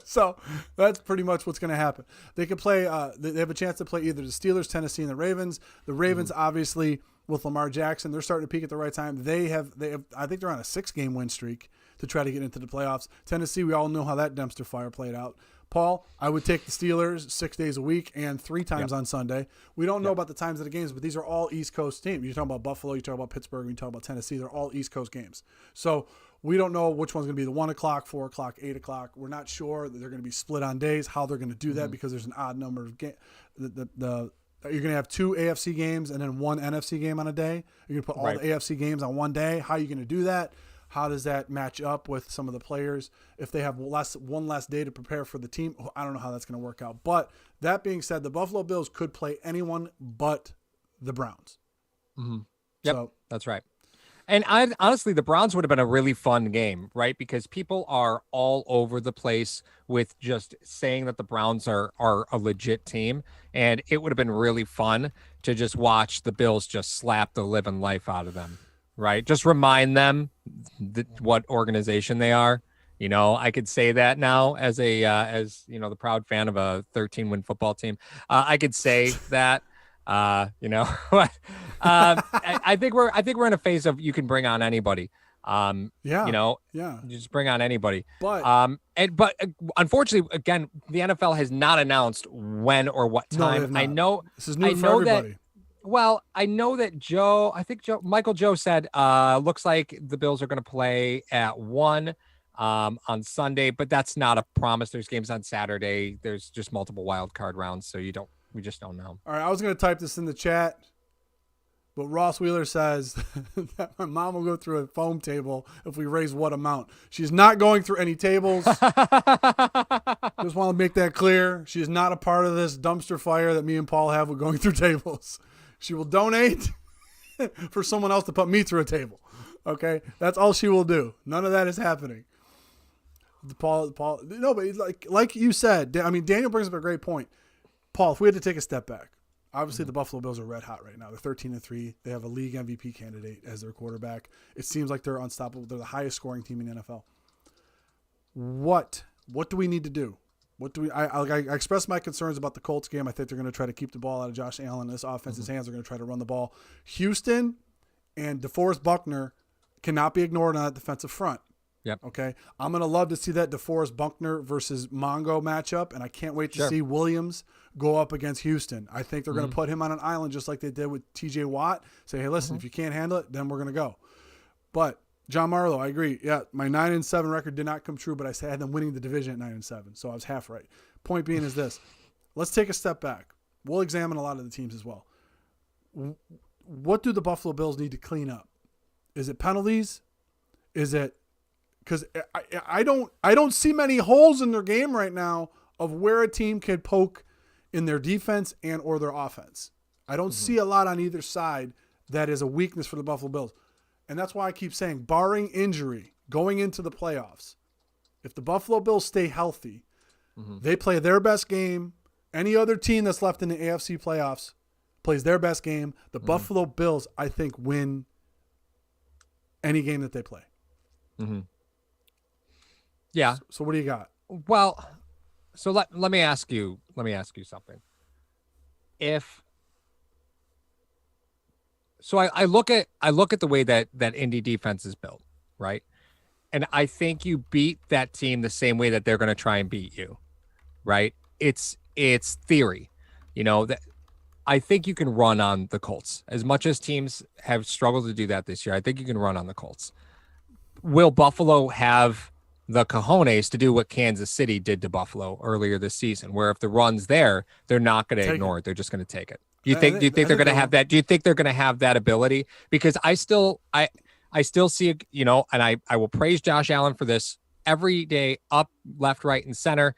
So that's pretty much what's going to happen. They could play. They have a chance to play either the Steelers, Tennessee, and the Ravens. The Ravens, obviously, with Lamar Jackson, they're starting to peak at the right time. They have. I think they're on a 6-game win streak to try to get into the playoffs. Tennessee, we all know how that dumpster fire played out. Paul, I would take the Steelers 6 days a week and 3 times on Sunday. We don't know about the times of the games, but these are all East Coast teams. You're talking about Buffalo, you talk about Pittsburgh, you talk about Tennessee. They're all East Coast games. So we don't know which one's going to be the 1 o'clock, 4 o'clock, 8 o'clock. We're not sure that they're going to be split on days, how they're going to do that because there's an odd number of games. You're going to have 2 AFC games and then 1 NFC game on a day. You're going to put all the AFC games on one day. How are you going to do that? How does that match up with some of the players? If they have one less day to prepare for the team, I don't know how that's going to work out. But that being said, the Buffalo Bills could play anyone but the Browns. Yep, so, that's right. And honestly, the Browns would have been a really fun game, right? Because people are all over the place with just saying that the Browns are a legit team. And it would have been really fun to just watch the Bills just slap the living life out of them. Right. Just remind them what organization they are. You know, I could say that now as the proud fan of a 13-win football team. I could say that, I think we're in a phase of you can bring on anybody. Just bring on anybody. But unfortunately, again, the NFL has not announced when or what time. No, I know this is new for everybody. Well, I know that Michael Joe said, looks like the Bills are going to play at 1 on Sunday, but that's not a promise. There's games on Saturday. There's just multiple wild card rounds. So we just don't know. All right. I was going to type this in the chat, but Ross Wheeler says that my mom will go through a foam table if we raise what amount. She's not going through any tables. Just want to make that clear. She is not a part of this dumpster fire that me and Paul have with going through tables. She will donate for someone else to put me through a table. Okay? That's all she will do. None of that is happening. Paul, no, but like you said, I mean, Daniel brings up a great point. Paul, if we had to take a step back, obviously the Buffalo Bills are red hot right now. They're 13-3. They have a league MVP candidate as their quarterback. It seems like they're unstoppable. They're the highest scoring team in the NFL. What do we need to do? I expressed my concerns about the Colts game. I think they're going to try to keep the ball out of Josh Allen. This offense's hands. They're going to try to run the ball. Houston and DeForest Buckner cannot be ignored on that defensive front. Yep. Okay. I'm going to love to see that DeForest Buckner versus Mongo matchup, and I can't wait to see Williams go up against Houston. I think they're going to put him on an island just like they did with TJ Watt. Say, hey, listen, if you can't handle it, then we're going to go. But John Marlowe, I agree. Yeah, my 9-7 record did not come true, but I had them winning the division at 9-7, so I was half right. Point being is this: let's take a step back. We'll examine a lot of the teams as well. What do the Buffalo Bills need to clean up? Is it penalties? Is it because I don't see many holes in their game right now of where a team could poke in their defense and or their offense. I don't see a lot on either side that is a weakness for the Buffalo Bills. And that's why I keep saying, barring injury, going into the playoffs, if the Buffalo Bills stay healthy, they play their best game. Any other team that's left in the AFC playoffs plays their best game. The Buffalo Bills, I think, win any game that they play. Yeah. So what do you got? Well, so let me ask you something. I look at the way that Indy defense is built, right? And I think you beat that team the same way that they're going to try and beat you, right? It's theory, that I think you can run on the Colts. As much as teams have struggled to do that this year, I think you can run on the Colts. Will Buffalo have the cojones to do what Kansas City did to Buffalo earlier this season, where if the run's there, they're not going to ignore it. They're just going to take it. Do you think they're going to have that? Do you think they're going to have that ability? Because I still see, and I will praise Josh Allen for this every day, up, left, right, and center.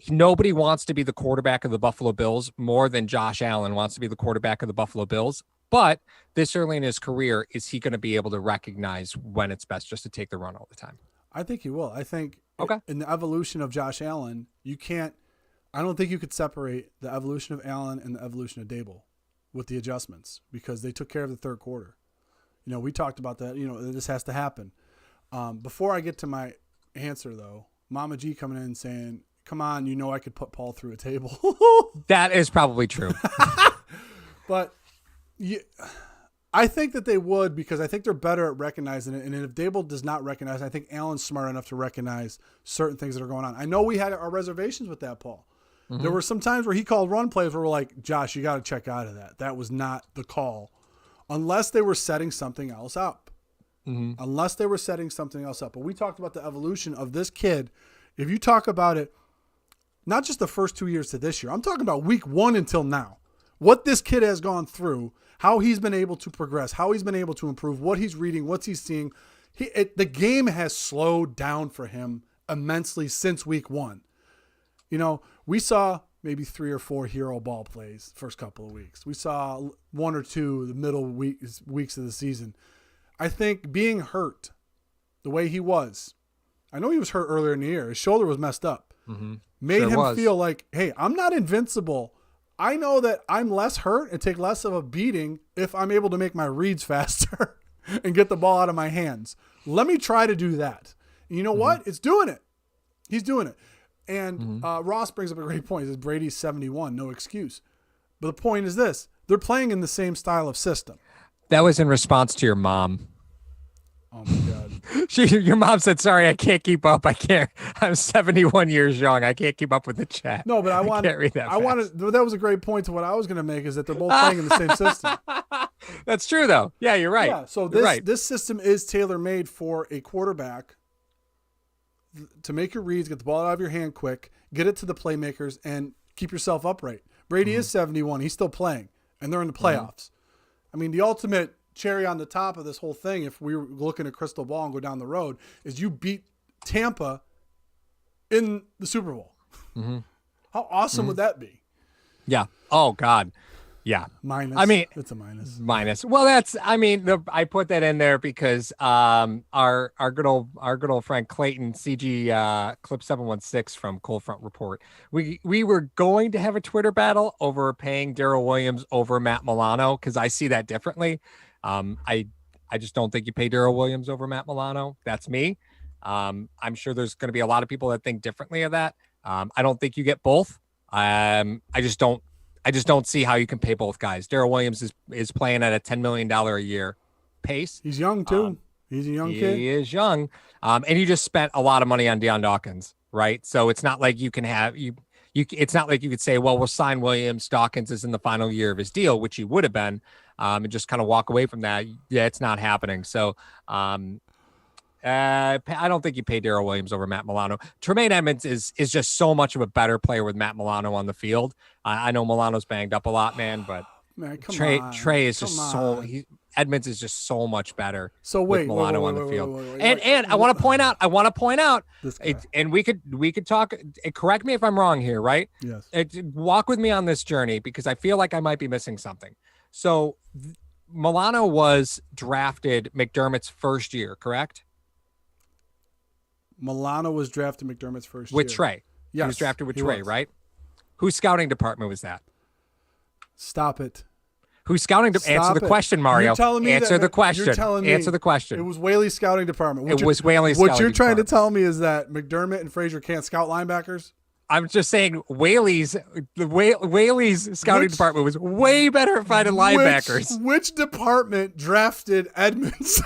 Nobody wants to be the quarterback of the Buffalo Bills more than Josh Allen wants to be the quarterback of the Buffalo Bills. But this early in his career, is he going to be able to recognize when it's best just to take the run all the time? I think he will. I think in the evolution of Josh Allen, I don't think you could separate the evolution of Allen and the evolution of Dable with the adjustments, because they took care of the third quarter. We talked about that. This has to happen. Before I get to my answer, though, Mama G coming in and saying, come on, you know I could put Paul through a table. That is probably true. But I think that they would, because I think they're better at recognizing it. And if Dable does not recognize it, I think Allen's smart enough to recognize certain things that are going on. I know we had our reservations with that, Paul. Mm-hmm. There were some times where he called run plays where we're like, Josh, you got to check out of that. That was not the call. Unless they were setting something else up. Mm-hmm. Unless they were setting something else up. But we talked about the evolution of this kid. If you talk about it, not just the first 2 years to this year, I'm talking about week 1 until now. What this kid has gone through, how he's been able to progress, how he's been able to improve, what he's reading, what he's seeing. The game has slowed down for him immensely since week 1. You know, we saw maybe 3 or 4 hero ball plays first couple of weeks. We saw 1 or 2 the middle weeks of the season. I think being hurt the way he was, I know he was hurt earlier in the year. His shoulder was messed up. Mm-hmm. Made him feel like, hey, I'm not invincible. I know that I'm less hurt and take less of a beating if I'm able to make my reads faster and get the ball out of my hands. Let me try to do that. And you know what? It's doing it. He's doing it. And Ross brings up a great point. He says Brady's 71, no excuse. But the point is this. They're playing in the same style of system. That was in response to your mom. Oh, my God. Your mom said, sorry, I can't keep up. I can't. I'm 71 years young. I can't keep up with the chat. No, but I can't read that. That was a great point to what I was going to make, is that they're both playing in the same system. That's true, though. Yeah, you're right. Yeah, so this system is tailor-made for a quarterback to make your reads, get the ball out of your hand quick, get it to the playmakers, and keep yourself upright. Brady is 71. He's still playing, and they're in the playoffs. I mean, the ultimate cherry on the top of this whole thing, if we were looking at crystal ball and go down the road, is you beat Tampa in the Super Bowl. Mm-hmm. How awesome would that be? Yeah. Oh, God. Yeah. Minus. I mean, it's a minus. Minus. Well, I put that in there because our good old friend Clayton, CG Clip 716 from Cold Front Report, we were going to have a Twitter battle over paying Darrell Williams over Matt Milano, because I see that differently. I just don't think you pay Darrell Williams over Matt Milano. That's me. I'm sure there's going to be a lot of people that think differently of that. I don't think you get both. I just don't see how you can pay both guys. Darrell Williams is playing at a $10 million a year pace. He's young too. He's a young kid. He is young. And you just spent a lot of money on Deion Dawkins, right? So it's not like you can have it's not like you could say, well, we'll sign Williams. Dawkins is in the final year of his deal, which he would have been, and just kind of walk away from that. Yeah, it's not happening. So I don't think you pay Darrell Williams over Matt Milano. Tremaine Edmonds is just so much of a better player with Matt Milano on the field. I know Milano's banged up a lot, man, but Trey is just Edmonds is just so much better. So with Milano on the field. And I want to point out, and we could talk. Correct me if I'm wrong here, right? Yes. Walk with me on this journey, because I feel like I might be missing something. So Milano was drafted McDermott's first year, correct? Milano was drafted McDermott's first year. With Trey. Yes, he was drafted with Trey, right? Whose scouting department was that? Stop it. Whose scouting department? Answer the question, Mario. Answer the question. You're telling me Answer the question. It was Whaley's scouting department. It was Whaley's scouting department. What you're trying to tell me is that McDermott and Frazier can't scout linebackers? I'm just saying Whaley's scouting department was way better at finding linebackers. Which department drafted Edmonds?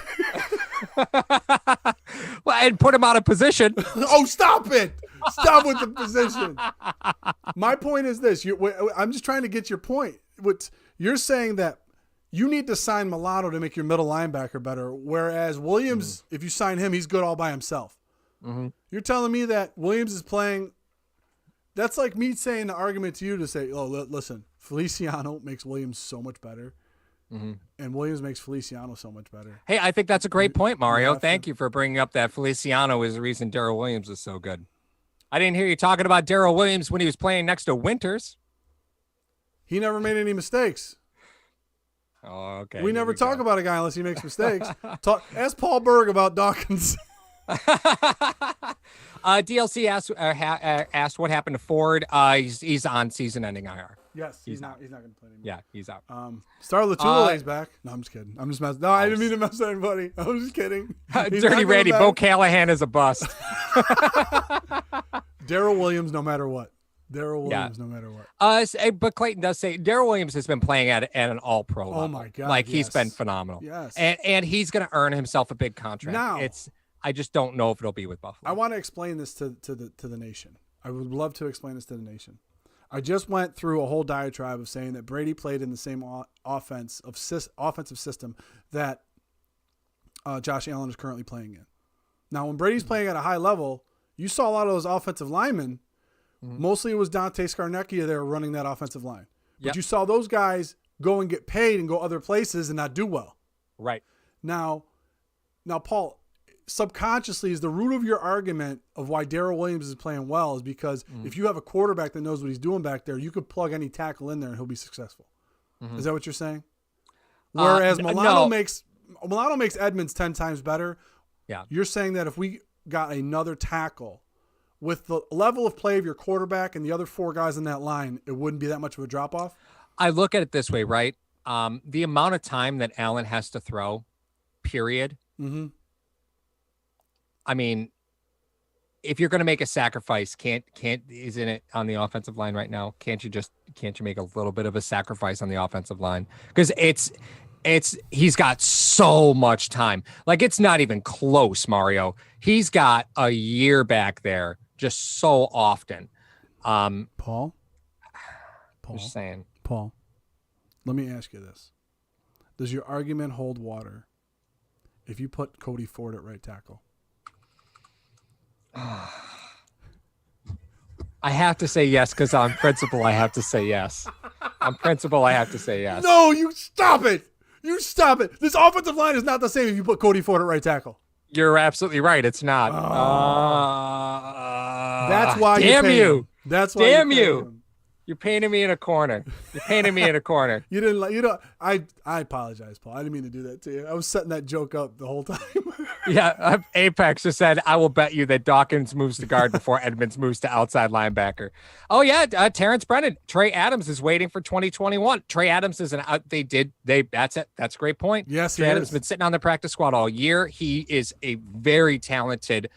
Well, and put him out of position. Oh, stop it. Stop with the position. My point is this. I'm just trying to get your point. You're saying that you need to sign Milano to make your middle linebacker better, whereas Williams, if you sign him, he's good all by himself. Mm-hmm. You're telling me that Williams is playing. That's like me saying the argument to you to say, oh, listen, Feliciano makes Williams so much better. Mm-hmm. And Williams makes Feliciano so much better. Hey, I think that's a great point, Mario. Thank you for bringing up that Feliciano is the reason Darrell Williams is so good. I didn't hear you talking about Darrell Williams when he was playing next to Winters. He never made any mistakes. Oh, okay. We never talk about a guy unless he makes mistakes. Ask Paul Berg about Dawkins. DLC asked what happened to Ford. He's on season-ending IR. Yes, he's out. not going to play anymore. Yeah, he's out. Star Latuli's back. No, I'm just kidding. I'm just messing. No, I didn't mean to mess with anybody. I was just kidding. Dirty Randy, Bo Callahan is a bust. Darrell Williams, no matter what. Darrell Williams, no matter what. But Clayton does say Darrell Williams has been playing at an all-pro level. Oh my God! Like he's been phenomenal. Yes, and he's going to earn himself a big contract. Now, I just don't know if it'll be with Buffalo. I want to explain this to the nation. I would love to explain this to the nation. I just went through a whole diatribe of saying that Brady played in the same offensive system that Josh Allen is currently playing in. Now, when Brady's playing at a high level, you saw a lot of those offensive linemen. Mostly it was Dante Scarnecchia there running that offensive line. But you saw those guys go and get paid and go other places and not do well. Right. Now, Paul, subconsciously is the root of your argument of why Darrell Williams is playing well is because if you have a quarterback that knows what he's doing back there, you could plug any tackle in there and he'll be successful. Is that what you're saying? Whereas Milano makes Edmonds 10 times better. Yeah. You're saying that if we got another tackle with the level of play of your quarterback and the other four guys in that line, it wouldn't be that much of a drop off? I look at it this way, right? The amount of time that Allen has to throw, period. Mm-hmm. I mean, if you're going to make a sacrifice, isn't it on the offensive line right now? Can't you make a little bit of a sacrifice on the offensive line? Because he's got so much time. Like, it's not even close, Mario. He's got a year back there just so often. Paul, just saying. Paul, let me ask you this. Does your argument hold water if you put Cody Ford at right tackle? I have to say yes because on principle I have to say yes. On principle I have to say yes. No, you stop it. You stop it. This offensive line is not the same if you put Cody Ford at right tackle. You're absolutely right. It's not. That's why. Damn you. That's why. Damn you. You're painting me in a corner. You're painting me in a corner. You didn't like. You know. I apologize, Paul. I didn't mean to do that to you. I was setting that joke up the whole time. Yeah. Apex just said, I will bet you that Dawkins moves to guard before Edmonds moves to outside linebacker. Oh yeah. Terrence Brennan. Trey Adams is waiting for 2021. Trey Adams is that's it. That's a great point. Yes. Trey Adams has been sitting on the practice squad all year. He is a very talented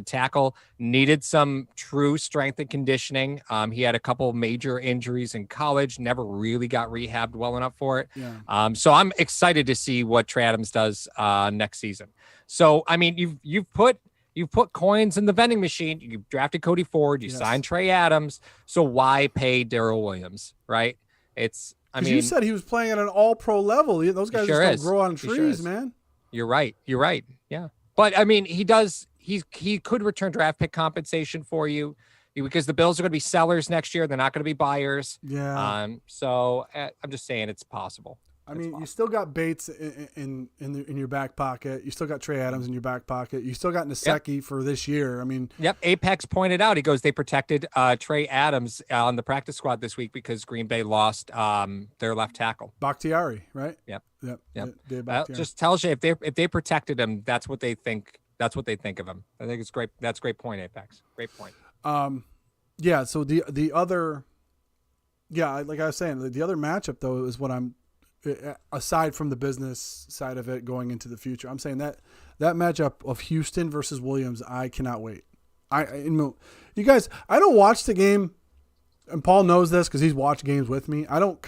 tackle, needed some true strength and conditioning. He had a couple major injuries in college, never really got rehabbed well enough for it. Yeah. So I'm excited to see what Trey Adams does next season. So, I mean, you've put coins in the vending machine. You drafted Cody Ford, you signed Trey Adams. So why pay Darrell Williams, right? You said he was playing at an all-pro level. Those guys just don't grow on trees, man. You're right. Yeah. But I mean, he could return draft pick compensation for you because the Bills are going to be sellers next year. They're not going to be buyers. Yeah. So I'm just saying it's possible. I mean, you still got Bates in your back pocket. You still got Trey Adams in your back pocket. You still got Nasecki for this year. I mean, Apex pointed out. He goes, they protected Trey Adams on the practice squad this week because Green Bay lost their left tackle, Bakhtiari, right? Yep. Just tells you if they protected him, that's what they think. That's what they think of him. I think it's great. That's a great point, Apex. Great point. Yeah. So the other, like I was saying, the other matchup though is what I'm. Aside from the business side of it going into the future, I'm saying that matchup of Houston versus Williams, I cannot wait. You guys, I don't watch the game, and Paul knows this because he's watched games with me. I don't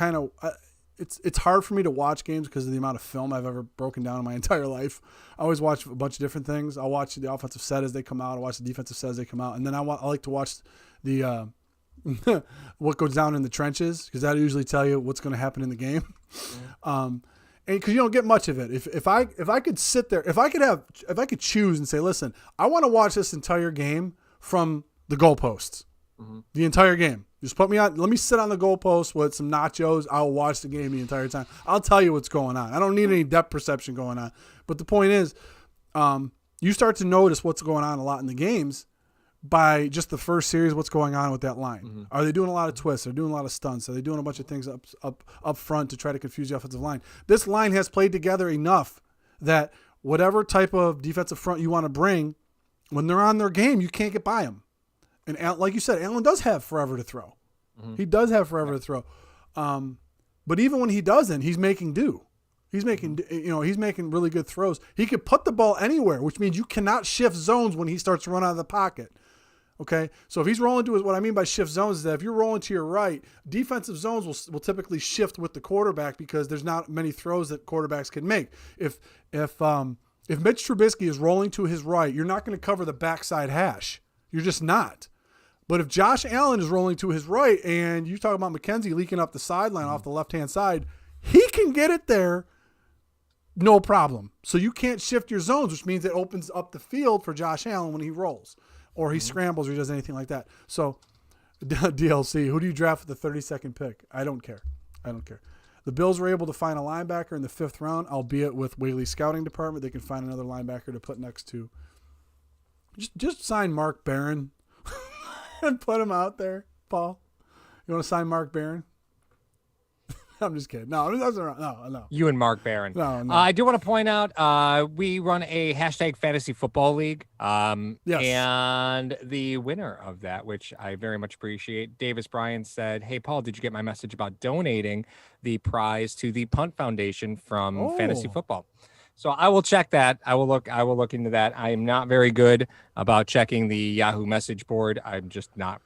it's hard for me to watch games because of the amount of film I've ever broken down in my entire life. I always watch a bunch of different things. I'll watch the offensive set as they come out. I watch the defensive set as they come out, and then I like to watch the what goes down in the trenches because that usually tell you what's going to happen in the game. And because you don't get much of it. If I could sit there, if I could choose and say, listen, I want to watch this entire game from the goalposts, the entire game. Just put me on. Let me sit on the goalpost with some nachos. I'll watch the game the entire time. I'll tell you what's going on. I don't need any depth perception going on. But the point is, you start to notice what's going on a lot in the games by just the first series, what's going on with that line. Are they doing a lot of twists? Are they doing a lot of stunts? Are they doing a bunch of things up front to try to confuse the offensive line? This line has played together enough that whatever type of defensive front you want to bring, when they're on their game, you can't get by them. And like you said, Allen does have forever to throw. He does have forever to throw. But even when he doesn't, he's making do. He's making, he's making really good throws. He could put the ball anywhere, which means you cannot shift zones when he starts to run out of the pocket. Okay, so if he's rolling to what I mean by shift zones is that if you're rolling to your right, defensive zones will typically shift with the quarterback because there's not many throws that quarterbacks can make. If Mitch Trubisky is rolling to his right, you're not going to cover the backside hash. You're just not. But if Josh Allen is rolling to his right and you talk about McKenzie leaking up the sideline off the left-hand side, he can get it there no problem. So you can't shift your zones, which means it opens up the field for Josh Allen when he rolls or he scrambles or he does anything like that. So DLC, who do you draft with the 32nd pick? I don't care. The Bills were able to find a linebacker in the 5th round, albeit with Whaley's scouting department. They can find another linebacker to put next to. Just sign Mark Barron and put him out there, Paul. You want to sign Mark Barron? I'm just kidding. No. You and Mark Barron. No. I do want to point out we run a hashtag fantasy football league. Yes. And the winner of that, which I very much appreciate, Davis Bryan said, "Hey, Paul, did you get my message about donating the prize to the Punt Foundation from fantasy football?" So I will check that. I will look into that. I am not very good about checking the Yahoo message board. I'm just not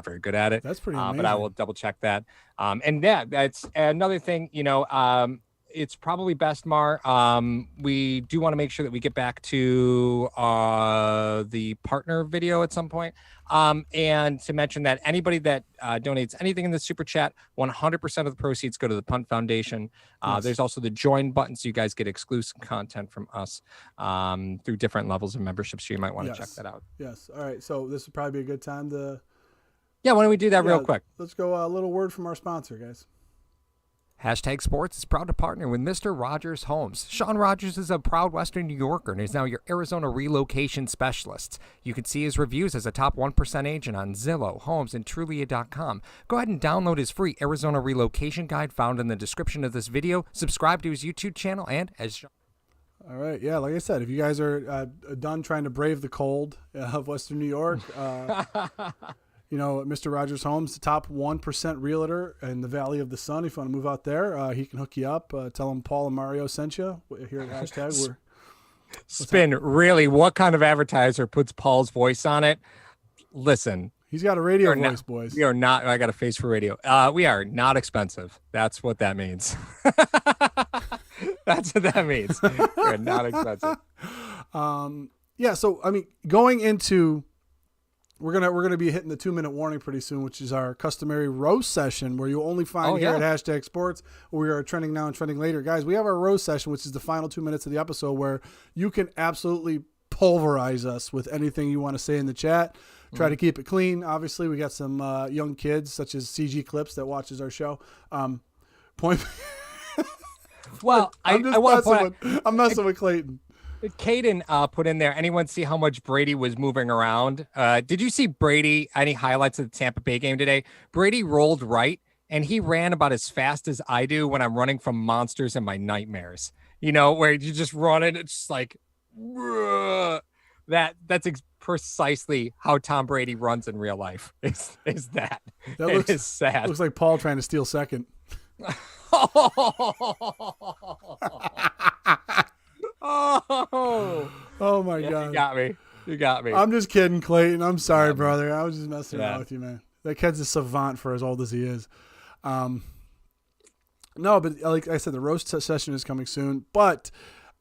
very good at it. That's pretty amazing. But I will double check that. And yeah, that's another thing, it's probably best, Mar. We do want to make sure that we get back to the partner video at some point. And to mention that anybody that donates anything in the super chat, 100% of the proceeds go to the Punt Foundation. Yes. There's also the join button, so you guys get exclusive content from us through different levels of membership. So you might want to check that out. Yes. All right. So this would probably be a good time to. Yeah. Why don't we do that real quick? Let's go. A little word from our sponsor, guys. Hashtag Sports is proud to partner with Mr. Rogers Homes. Sean Rogers is a proud Western New Yorker and is now your Arizona relocation specialist. You can see his reviews as a top 1% agent on Zillow, Homes, and Trulia.com. Go ahead and download his free Arizona relocation guide found in the description of this video. Subscribe to his YouTube channel, and as Sean... All right. Yeah, like I said, if you guys are done trying to brave the cold of Western New York, Mr. Rogers Homes, the top 1% realtor in the Valley of the Sun. If you want to move out there, he can hook you up. Tell him Paul and Mario sent you here at hashtag. Spin, really, what kind of advertiser puts Paul's voice on it? Listen. He's got a radio voice, boys. We are not. I got a face for radio. We are not expensive. That's what that means. That's what that means. We're not expensive. Yeah. So, I mean, going into... We're gonna be hitting the 2-minute warning pretty soon, which is our customary roast session where you'll only find here at hashtag Sports. We are trending now and trending later, guys. We have our roast session, which is the final 2 minutes of the episode where you can absolutely pulverize us with anything you want to say in the chat. Try to keep it clean. Obviously, we got some young kids such as CG Clips that watches our show. Point. Well, I'm messing with Clayton. Caden put in there, anyone see how much Brady was moving around? Did you see Brady, any highlights of the Tampa Bay game today? Brady rolled right, and he ran about as fast as I do when I'm running from monsters in my nightmares. Where you just run it, it's just like, that's precisely how Tom Brady runs in real life. Is that is sad. Looks like Paul trying to steal second. Oh my God. You got me. I'm just kidding, Clayton. I'm sorry, brother. I was just messing around with you, man. That kid's a savant for as old as he is. No, but like I said, the roast session is coming soon. But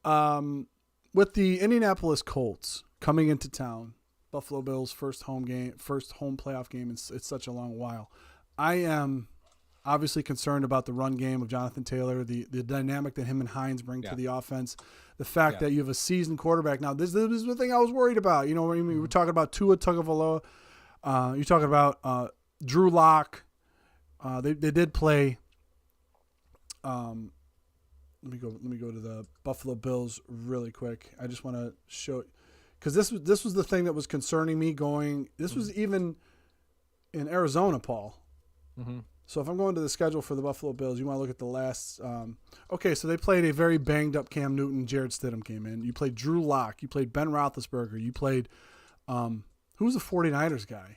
with the Indianapolis Colts coming into town, Buffalo Bills' first home playoff game, it's such a long while. I am obviously concerned about the run game of Jonathan Taylor, the dynamic that him and Hines bring to the offense, the fact that you have a seasoned quarterback. Now, this is the thing I was worried about. You know what I mean? We're talking about Tua Tagovailoa. You're talking about Drew Lock. They did play. Let me go to the Buffalo Bills really quick. I just want to show, because this was the thing that was concerning me going. This was even in Arizona, Paul. Mm-hmm. So if I'm going to the schedule for the Buffalo Bills, you want to look at the last. Okay, so they played a very banged up Cam Newton. Jared Stidham came in. You played Drew Lock. You played Ben Roethlisberger. You played who was the 49ers guy?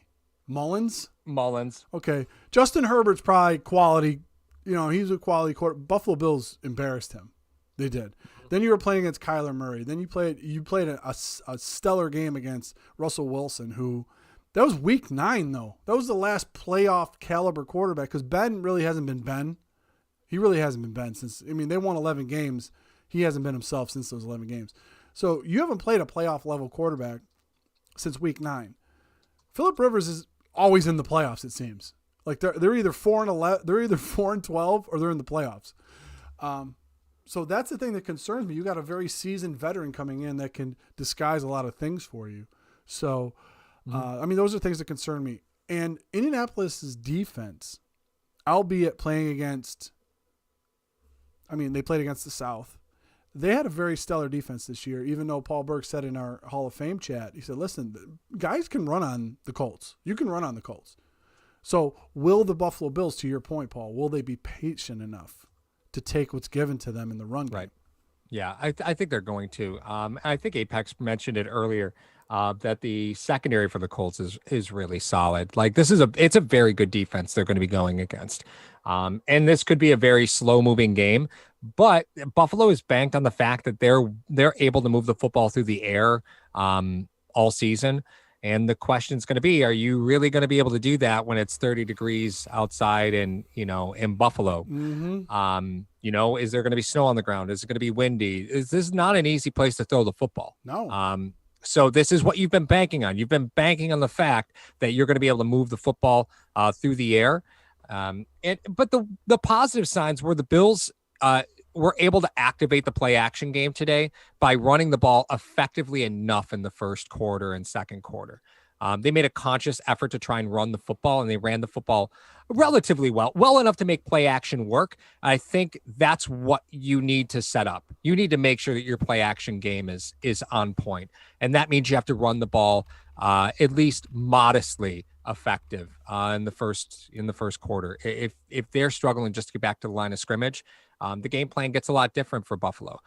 Mullins. Okay. Justin Herbert's probably quality. He's a quality quarter. Buffalo Bills embarrassed him. They did. Then you were playing against Kyler Murray. Then you played a stellar game against Russell Wilson, who that was week 9 though. That was the last playoff caliber quarterback because Ben really hasn't been Ben. He really hasn't been Ben since. They won 11 games. He hasn't been himself since those 11 games. So you haven't played a playoff level quarterback since week 9. Phillip Rivers is always in the playoffs. It seems like they're either 4-11, they're either 4-12, or they're in the playoffs. So that's the thing that concerns me. You got a very seasoned veteran coming in that can disguise a lot of things for you. So, those are things that concern me. And Indianapolis's defense, albeit playing against, they played against the South. They had a very stellar defense this year, even though Paul Burke said in our Hall of Fame chat, he said, listen, guys can run on the Colts. You can run on the Colts. So will the Buffalo Bills, to your point, Paul, will they be patient enough to take what's given to them in the run game? Right. Yeah, I think they're going to. I think Apex mentioned it earlier that the secondary for the Colts is really solid. Like it's a very good defense they're going to be going against. And this could be a very slow moving game, but Buffalo is banked on the fact that they're able to move the football through the air all season. And the question is going to be, are you really going to be able to do that when it's 30 degrees outside and, in Buffalo? Mm-hmm. Is there going to be snow on the ground? Is it going to be windy? This is not an easy place to throw the football. No. So this is what you've been banking on. You've been banking on the fact that you're going to be able to move the football through the air. But the positive signs were the Bills were able to activate the play action game today by running the ball effectively enough in the first quarter and second quarter. They made a conscious effort to try and run the football, and they ran the football relatively well enough to make play action work. I think that's what you need to set up. You need to make sure that your play action game is on point. And that means you have to run the ball at least modestly effective in the first quarter. If they're struggling just to get back to the line of scrimmage, the game plan gets a lot different for Buffalo.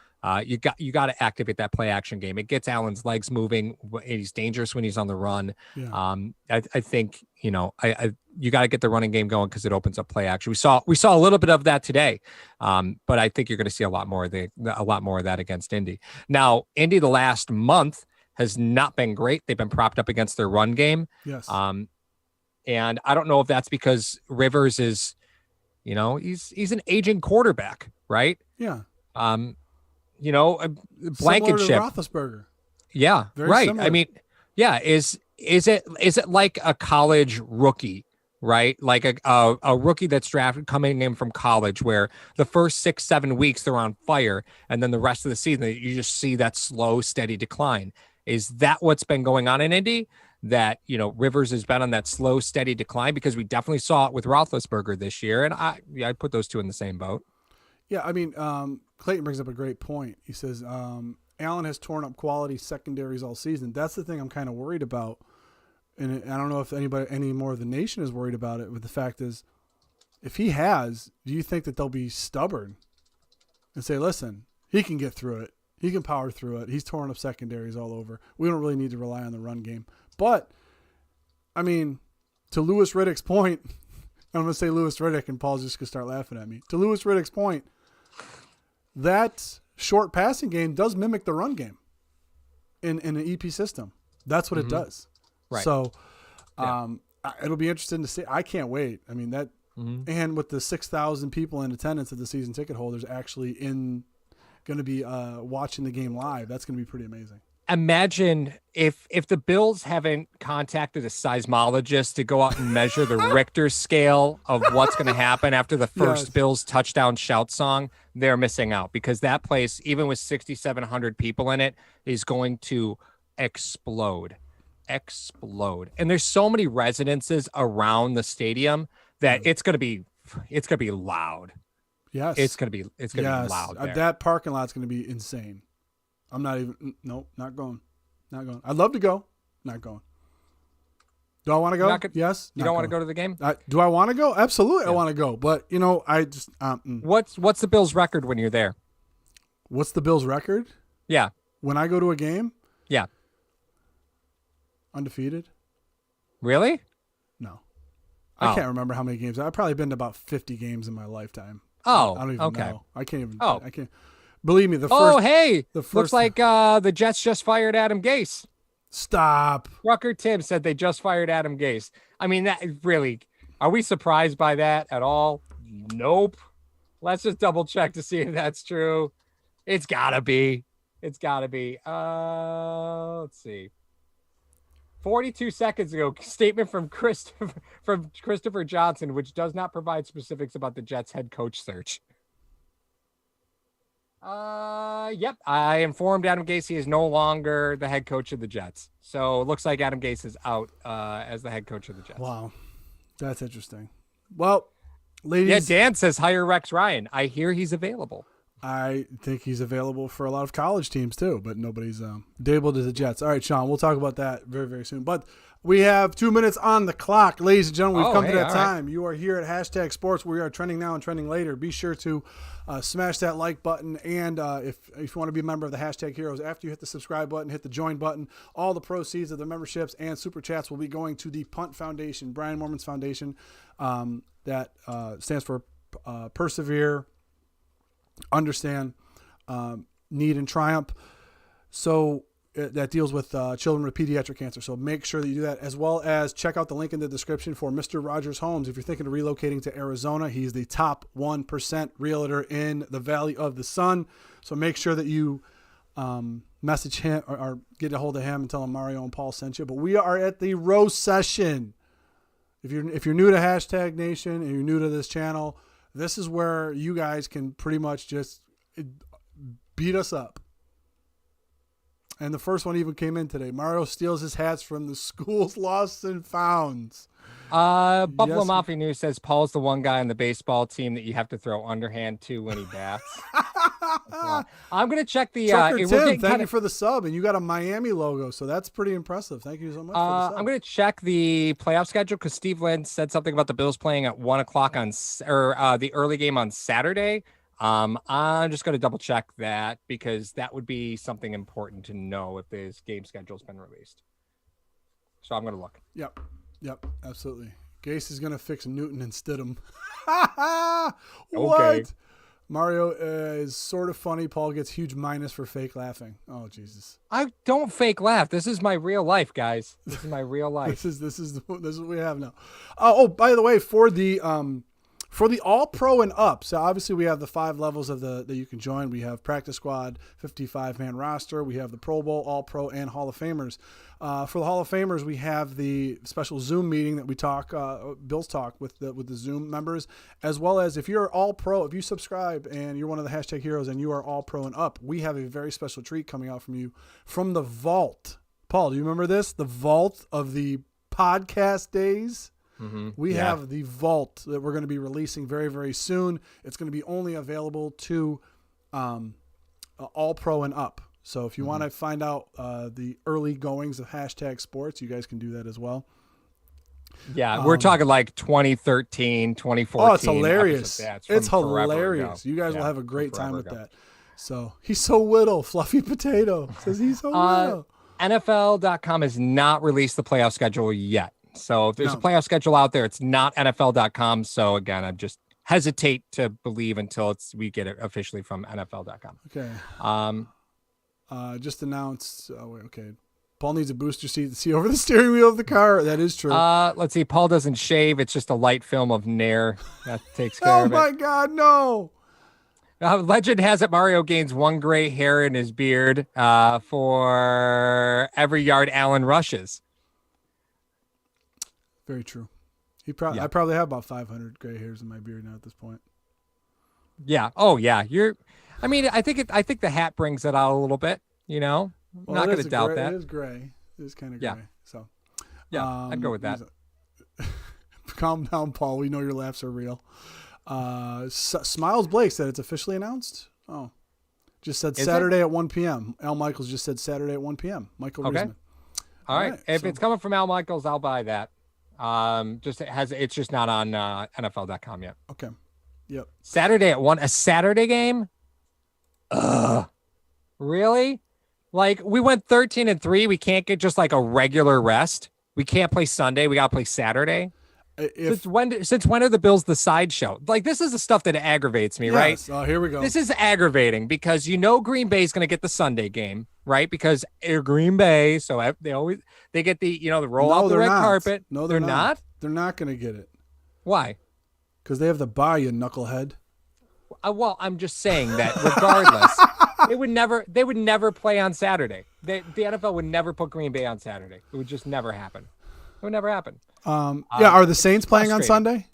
You got to activate that play action game. It gets Allen's legs moving. He's dangerous when he's on the run. Yeah. I think you got to get the running game going because it opens up play action. We saw a little bit of that today, but I think you're going to see a lot more of that against Indy. Now, Indy the last month has not been great. They've been propped up against their run game. Yes. And I don't know if that's because Rivers is. He's an aging quarterback, right? Yeah. Blankenship. Roethlisberger. Yeah, Very right. similar. Is it like a college rookie, right? Like a rookie that's drafted coming in from college where the first 6-7 weeks they're on fire, and then the rest of the season you just see that slow, steady decline. Is that what's been going on in Indy? That, Rivers has been on that slow, steady decline, because we definitely saw it with Roethlisberger this year. And I put those two in the same boat. Yeah. Clayton brings up a great point. He says, Allen has torn up quality secondaries all season. That's the thing I'm kind of worried about. And I don't know if any more of the nation is worried about it, but the fact is, if he has, do you think that they'll be stubborn and say, listen, he can get through it. He can power through it. He's torn up secondaries all over. We don't really need to rely on the run game. But, to Louis Riddick's point, I'm going to say Louis Riddick, and Paul's just going to start laughing at me. To Louis Riddick's point, that short passing game does mimic the run game in an EP system. That's what it does. Right. So it'll be interesting to see. I can't wait. And with the 6,000 people in attendance at the season ticket holders actually going to be watching the game live, that's going to be pretty amazing. Imagine if the Bills haven't contacted a seismologist to go out and measure the Richter scale of what's going to happen after the first Bills touchdown shout song, they're missing out, because that place, even with 6,700 people in it, is going to explode. And there's so many residences around the stadium that it's going to be loud. Yes. It's going to be loud there. That parking lot's going to be insane. I'm not even. Nope, not going. I'd love to go. Not going. Do I want to go? Yes. You don't want to go to the game? Do I want to go? Absolutely, I want to go. But I just. What's the Bills' record when you're there? What's the Bills' record? Yeah. When I go to a game? Yeah. Undefeated. Really? I can't remember how many games. I've probably been to about 50 games in my lifetime. Oh, I don't even okay. know. I can't even. Oh. I can't. Believe me, the first. Oh, hey, the first, looks like the Jets just fired Adam Gase. Stop. Rucker Tim said they just fired Adam Gase. I mean, that really, are we surprised by that at all? Nope. Let's just double check to see if that's true. It's gotta be. It's gotta be. Let's see. 42 seconds ago, statement from Christopher Johnson, which does not provide specifics about the Jets head coach search. Yep. I informed Adam Gase is no longer the head coach of the Jets. So it looks like Adam Gase is out as the head coach of the Jets. Wow. That's interesting. Well, ladies. Yeah, Dan says hire Rex Ryan. I hear he's available. I think he's available for a lot of college teams too, but nobody's debuted to the Jets. All right, Sean, we'll talk about that very, very soon. But we have 2 minutes on the clock, ladies and gentlemen. We've come to that time. Right. You are here at Hashtag Sports. We are trending now and trending later. Be sure to smash that like button. And if you want to be a member of the Hashtag Heroes, after you hit the subscribe button, hit the join button, all the proceeds of the memberships and super chats will be going to the Punt Foundation, Brian Moorman's foundation, that stands for Persevere, Understand, Need, and Triumph. So that deals with children with pediatric cancer. So make sure that you do that, as well as check out the link in the description for Mr. Rogers Homes. If you're thinking of relocating to Arizona, he's the top 1% realtor in the Valley of the Sun. So make sure that you message him or get a hold of him and tell him Mario and Paul sent you. But we are at the Rose Session. If you're new to Hashtag Nation and you're new to this channel, this is where you guys can pretty much just beat us up. And the first one even came in today. Mario steals his hats from the schools lost and founds. Buffalo Mafia News says Paul's the one guy on the baseball team that you have to throw underhand to when he bats. I'm going to check the... Tim, thank you for the sub. And you got a Miami logo, so that's pretty impressive. Thank you so much for the sub. I'm going to check the playoff schedule because Steve Lynn said something about the Bills playing at 1 o'clock on the early game on Saturday. I'm just going to double check that because that would be something important to know if this game schedule's been released. So I'm going to look. Yep, absolutely. Gase is going to fix Newton and Stidham. What? Okay. Mario is sort of funny. Paul gets huge minus for fake laughing. Oh, Jesus. I don't fake laugh. This is my real life, guys. This is my real life. This is what we have now. Oh, by the way, for the All-Pro and up, so obviously we have the 5 levels of that you can join. We have Practice Squad, 55-man roster. We have the Pro Bowl, All-Pro, and Hall of Famers. For the Hall of Famers, we have the special Zoom meeting that we talk, Bills talk with the Zoom members, as well as if you're All-Pro, if you subscribe and you're one of the Hashtag Heroes and you are All-Pro and up, we have a very special treat coming out from you from the vault. Paul, do you remember this? The vault of the podcast days? Mm-hmm. We have the vault that we're going to be releasing very, very soon. It's going to be only available to All-Pro and up. So if you want to find out the early goings of Hashtag Sports, you guys can do that as well. Yeah, we're talking like 2013, 2014. Oh, it's hilarious. It's hilarious. Ago. You guys will have a great time with that. So he's so little, fluffy potato. Says he's so little. NFL.com has not released the playoff schedule yet. So if there's a playoff schedule out there, it's not NFL.com. So again, I just hesitate to believe until we get it officially from NFL.com. Okay. Just announced. Oh, wait, okay. Paul needs a booster seat to see over the steering wheel of the car. That is true. Let's see. Paul doesn't shave. It's just a light film of Nair that takes care of it. Oh my God, no. Legend has it Mario gains 1 gray hair in his beard for every yard Allen rushes. Very true. I probably have about 500 gray hairs in my beard now at this point. Yeah. Oh yeah. I think the hat brings it out a little bit, you know, well, not going to doubt that. It is gray. It is kind of gray. So yeah, I'd go with that. Calm down, Paul. We know your laughs are real. Smiles Blake said it's officially announced. Oh, just said Saturday at 1 p.m. Al Michaels just said Saturday at 1 p.m. Michael Reisman. All right. If it's coming from Al Michaels, I'll buy that. It's just not on NFL.com yet. Okay. Yep. Saturday at 1, a Saturday game? Really? Like we went 13-3. We can't get just like a regular rest. We can't play Sunday. We got to play Saturday. If Since when are the Bills the sideshow? Like, this is the stuff that aggravates me, right? yes, here we go. This is aggravating because Green Bay is going to get the Sunday game, right? Because they're Green Bay, so they get the the roll out the red carpet. No, they're not. They're not going to get it. Why? Because they have the bye, you knucklehead. Well, I'm just saying that regardless, they would never play on Saturday. The NFL would never put Green Bay on Saturday. It would just never happen. It would never happen. Are the Saints playing on Sunday?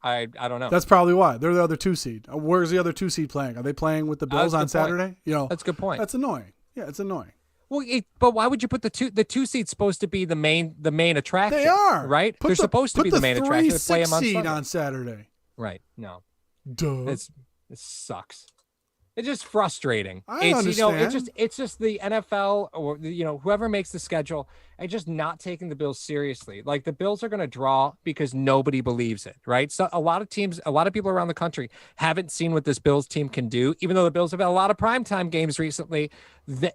I don't know. That's probably why. They're the other 2 seed. Where's the other 2 seed playing? Are they playing with the Bills on Saturday? That's a good point. That's annoying. Yeah, it's annoying. Well, but why would you put the 2 seed's supposed to be the main attraction? They are, right. They're supposed to be the main attraction. To play them on Sunday. On Saturday. Right. No. Duh. It sucks. It's just frustrating. I understand. It's just the NFL or whoever makes the schedule and just not taking the Bills seriously. Like, the Bills are going to draw because nobody believes it, right? So a lot of people around the country haven't seen what this Bills team can do. Even though the Bills have had a lot of primetime games recently,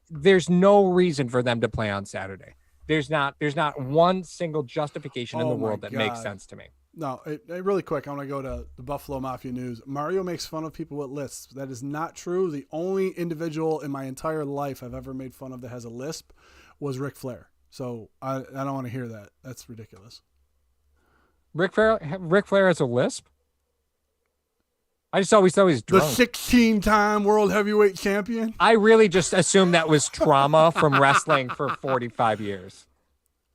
there's no reason for them to play on Saturday. There's not one single justification in the world that makes sense to me. No, really quick, I want to go to the Buffalo Mafia news. Mario makes fun of people with lisps. That is not true. The only individual in my entire life I've ever made fun of that has a lisp was Ric Flair. So I don't want to hear that. That's ridiculous. Ric Flair has a lisp? I just always thought he was drunk. The 16-time world heavyweight champion? I really just assumed that was trauma from wrestling for 45 years.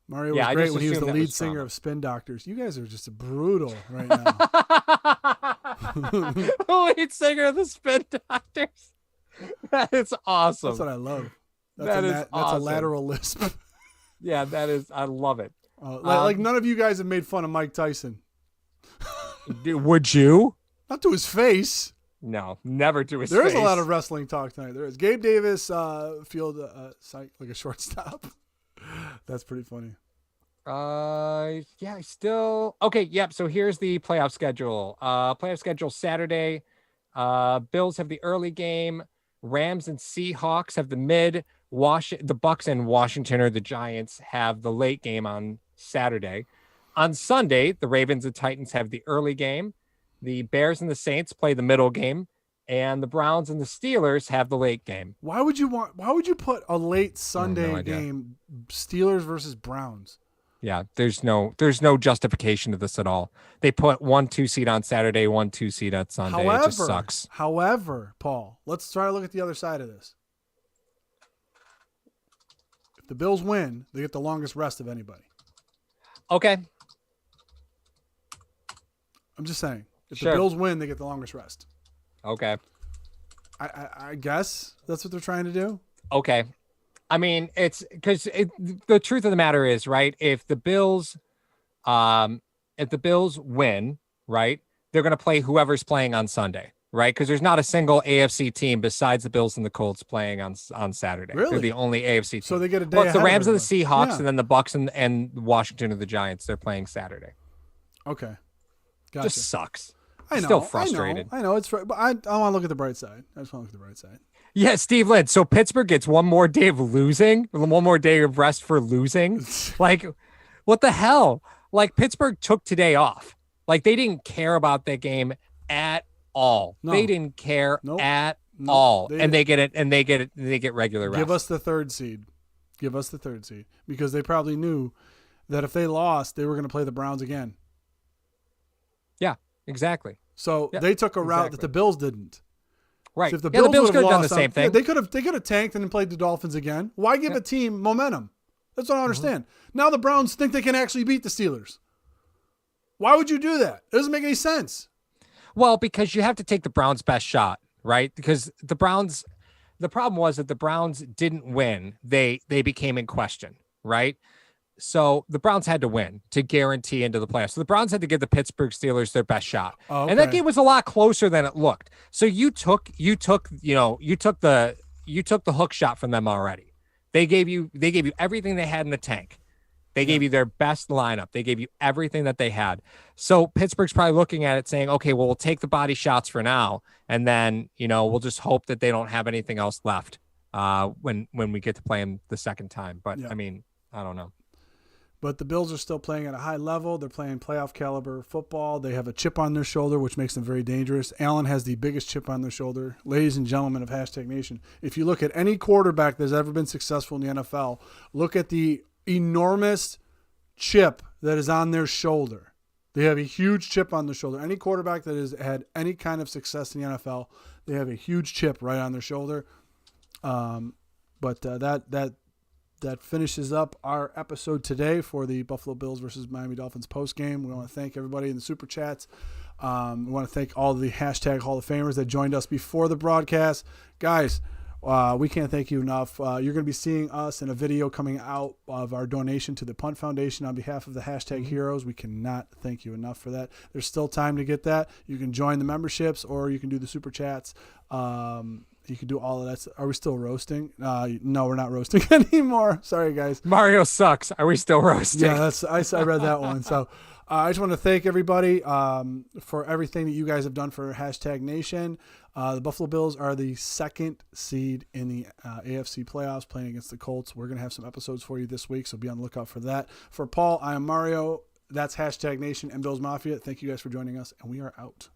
Mario was great when he was the lead singer of Spin Doctors. You guys are just brutal right now. Lead singer of the Spin Doctors. That is awesome. That's what I love. That's a lateral lisp. Yeah, that is. I love it. Like none of you guys have made fun of Mike Tyson. Would you? Not to his face. No, never to his face. There is a lot of wrestling talk tonight. There is. Gabe Davis field like a shortstop. That's pretty funny. Yeah, still okay. Yep. So here's the playoff schedule. Playoff schedule Saturday. Bills have the early game. Rams and Seahawks have the mid. The Bucks and Washington or the Giants have the late game on Saturday. On Sunday, the Ravens and Titans have the early game. The Bears and the Saints play the middle game. And the Browns and the Steelers have the late game. Why would you put a late Sunday game, Steelers versus Browns? Yeah, there's no justification to this at all. They put 1-2 seed on Saturday, 1-2 seed on Sunday. It just sucks. However, Paul, let's try to look at the other side of this. If the Bills win, they get the longest rest of anybody. Okay. I'm just saying. If the Bills win, they get the longest rest. Okay. I guess that's what they're trying to do. Okay. I mean, it's because the truth of the matter is, right, if the Bills win, right, they're going to play whoever's playing on Sunday, right? Because there's not a single AFC team besides the Bills and the Colts playing on Saturday. Really? They're the only AFC team. So they get a day Well, it's the ahead of Rams and the everybody. Seahawks, and then the Bucks and Washington and the Giants. They're playing Saturday. Okay. Gotcha. Just sucks. I know. Still frustrated. I know. It's but I want to look at the bright side. I just want to look at the bright side. Yeah, Steve Lynn. So Pittsburgh gets one more day of losing, one more day of rest for losing. Like, what the hell? Like, Pittsburgh took today off. Like, they didn't care about that game at all. No. They didn't care at all. They get regular rest. Give us the third seed. Because they probably knew that if they lost, they were going to play the Browns again. Yeah, exactly. So they took a route that the Bills didn't. Right. So if the Bills could have done the lost same thing. They could have tanked and then played the Dolphins again. Why give a team momentum? That's what I don't understand. Now the Browns think they can actually beat the Steelers. Why would you do that? It doesn't make any sense. Well, because you have to take the Browns' best shot, right? Because the problem was that the Browns didn't win. They became in question, right? So the Browns had to win to guarantee into the playoffs. So the Browns had to give the Pittsburgh Steelers their best shot. Oh, okay. And that game was a lot closer than it looked. So you took the hook shot from them already. They gave you everything they had in the tank. They gave you their best lineup. They gave you everything that they had. So Pittsburgh's probably looking at it saying, okay, well, we'll take the body shots for now. And then, we'll just hope that they don't have anything else left when we get to play them the second time. But I mean, I don't know. But the Bills are still playing at a high level. They're playing playoff caliber football. They have a chip on their shoulder, which makes them very dangerous. Allen has the biggest chip on their shoulder. Ladies and gentlemen of Hashtag Nation, if you look at any quarterback that's ever been successful in the NFL, look at the enormous chip that is on their shoulder. They have a huge chip on their shoulder. Any quarterback that has had any kind of success in the NFL, they have a huge chip right on their shoulder. That finishes up our episode today for the Buffalo Bills versus Miami Dolphins post game. We want to thank everybody in the super chats. We want to thank all the Hashtag Hall of Famers that joined us before the broadcast. Guys, we can't thank you enough. You're going to be seeing us in a video coming out of our donation to the Punt Foundation on behalf of the Hashtag Heroes. We cannot thank you enough for that. There's still time to get that. You can join the memberships or you can do the super chats. You can do all of that. Are we still roasting? No, we're not roasting anymore. Sorry, guys. Mario sucks. Are we still roasting? Yeah, I read that one. So I just want to thank everybody for everything that you guys have done for Hashtag Nation. The Buffalo Bills are the 2nd seed in the AFC playoffs playing against the Colts. We're going to have some episodes for you this week, so be on the lookout for that. For Paul, I am Mario. That's Hashtag Nation and Bills Mafia. Thank you guys for joining us, and we are out.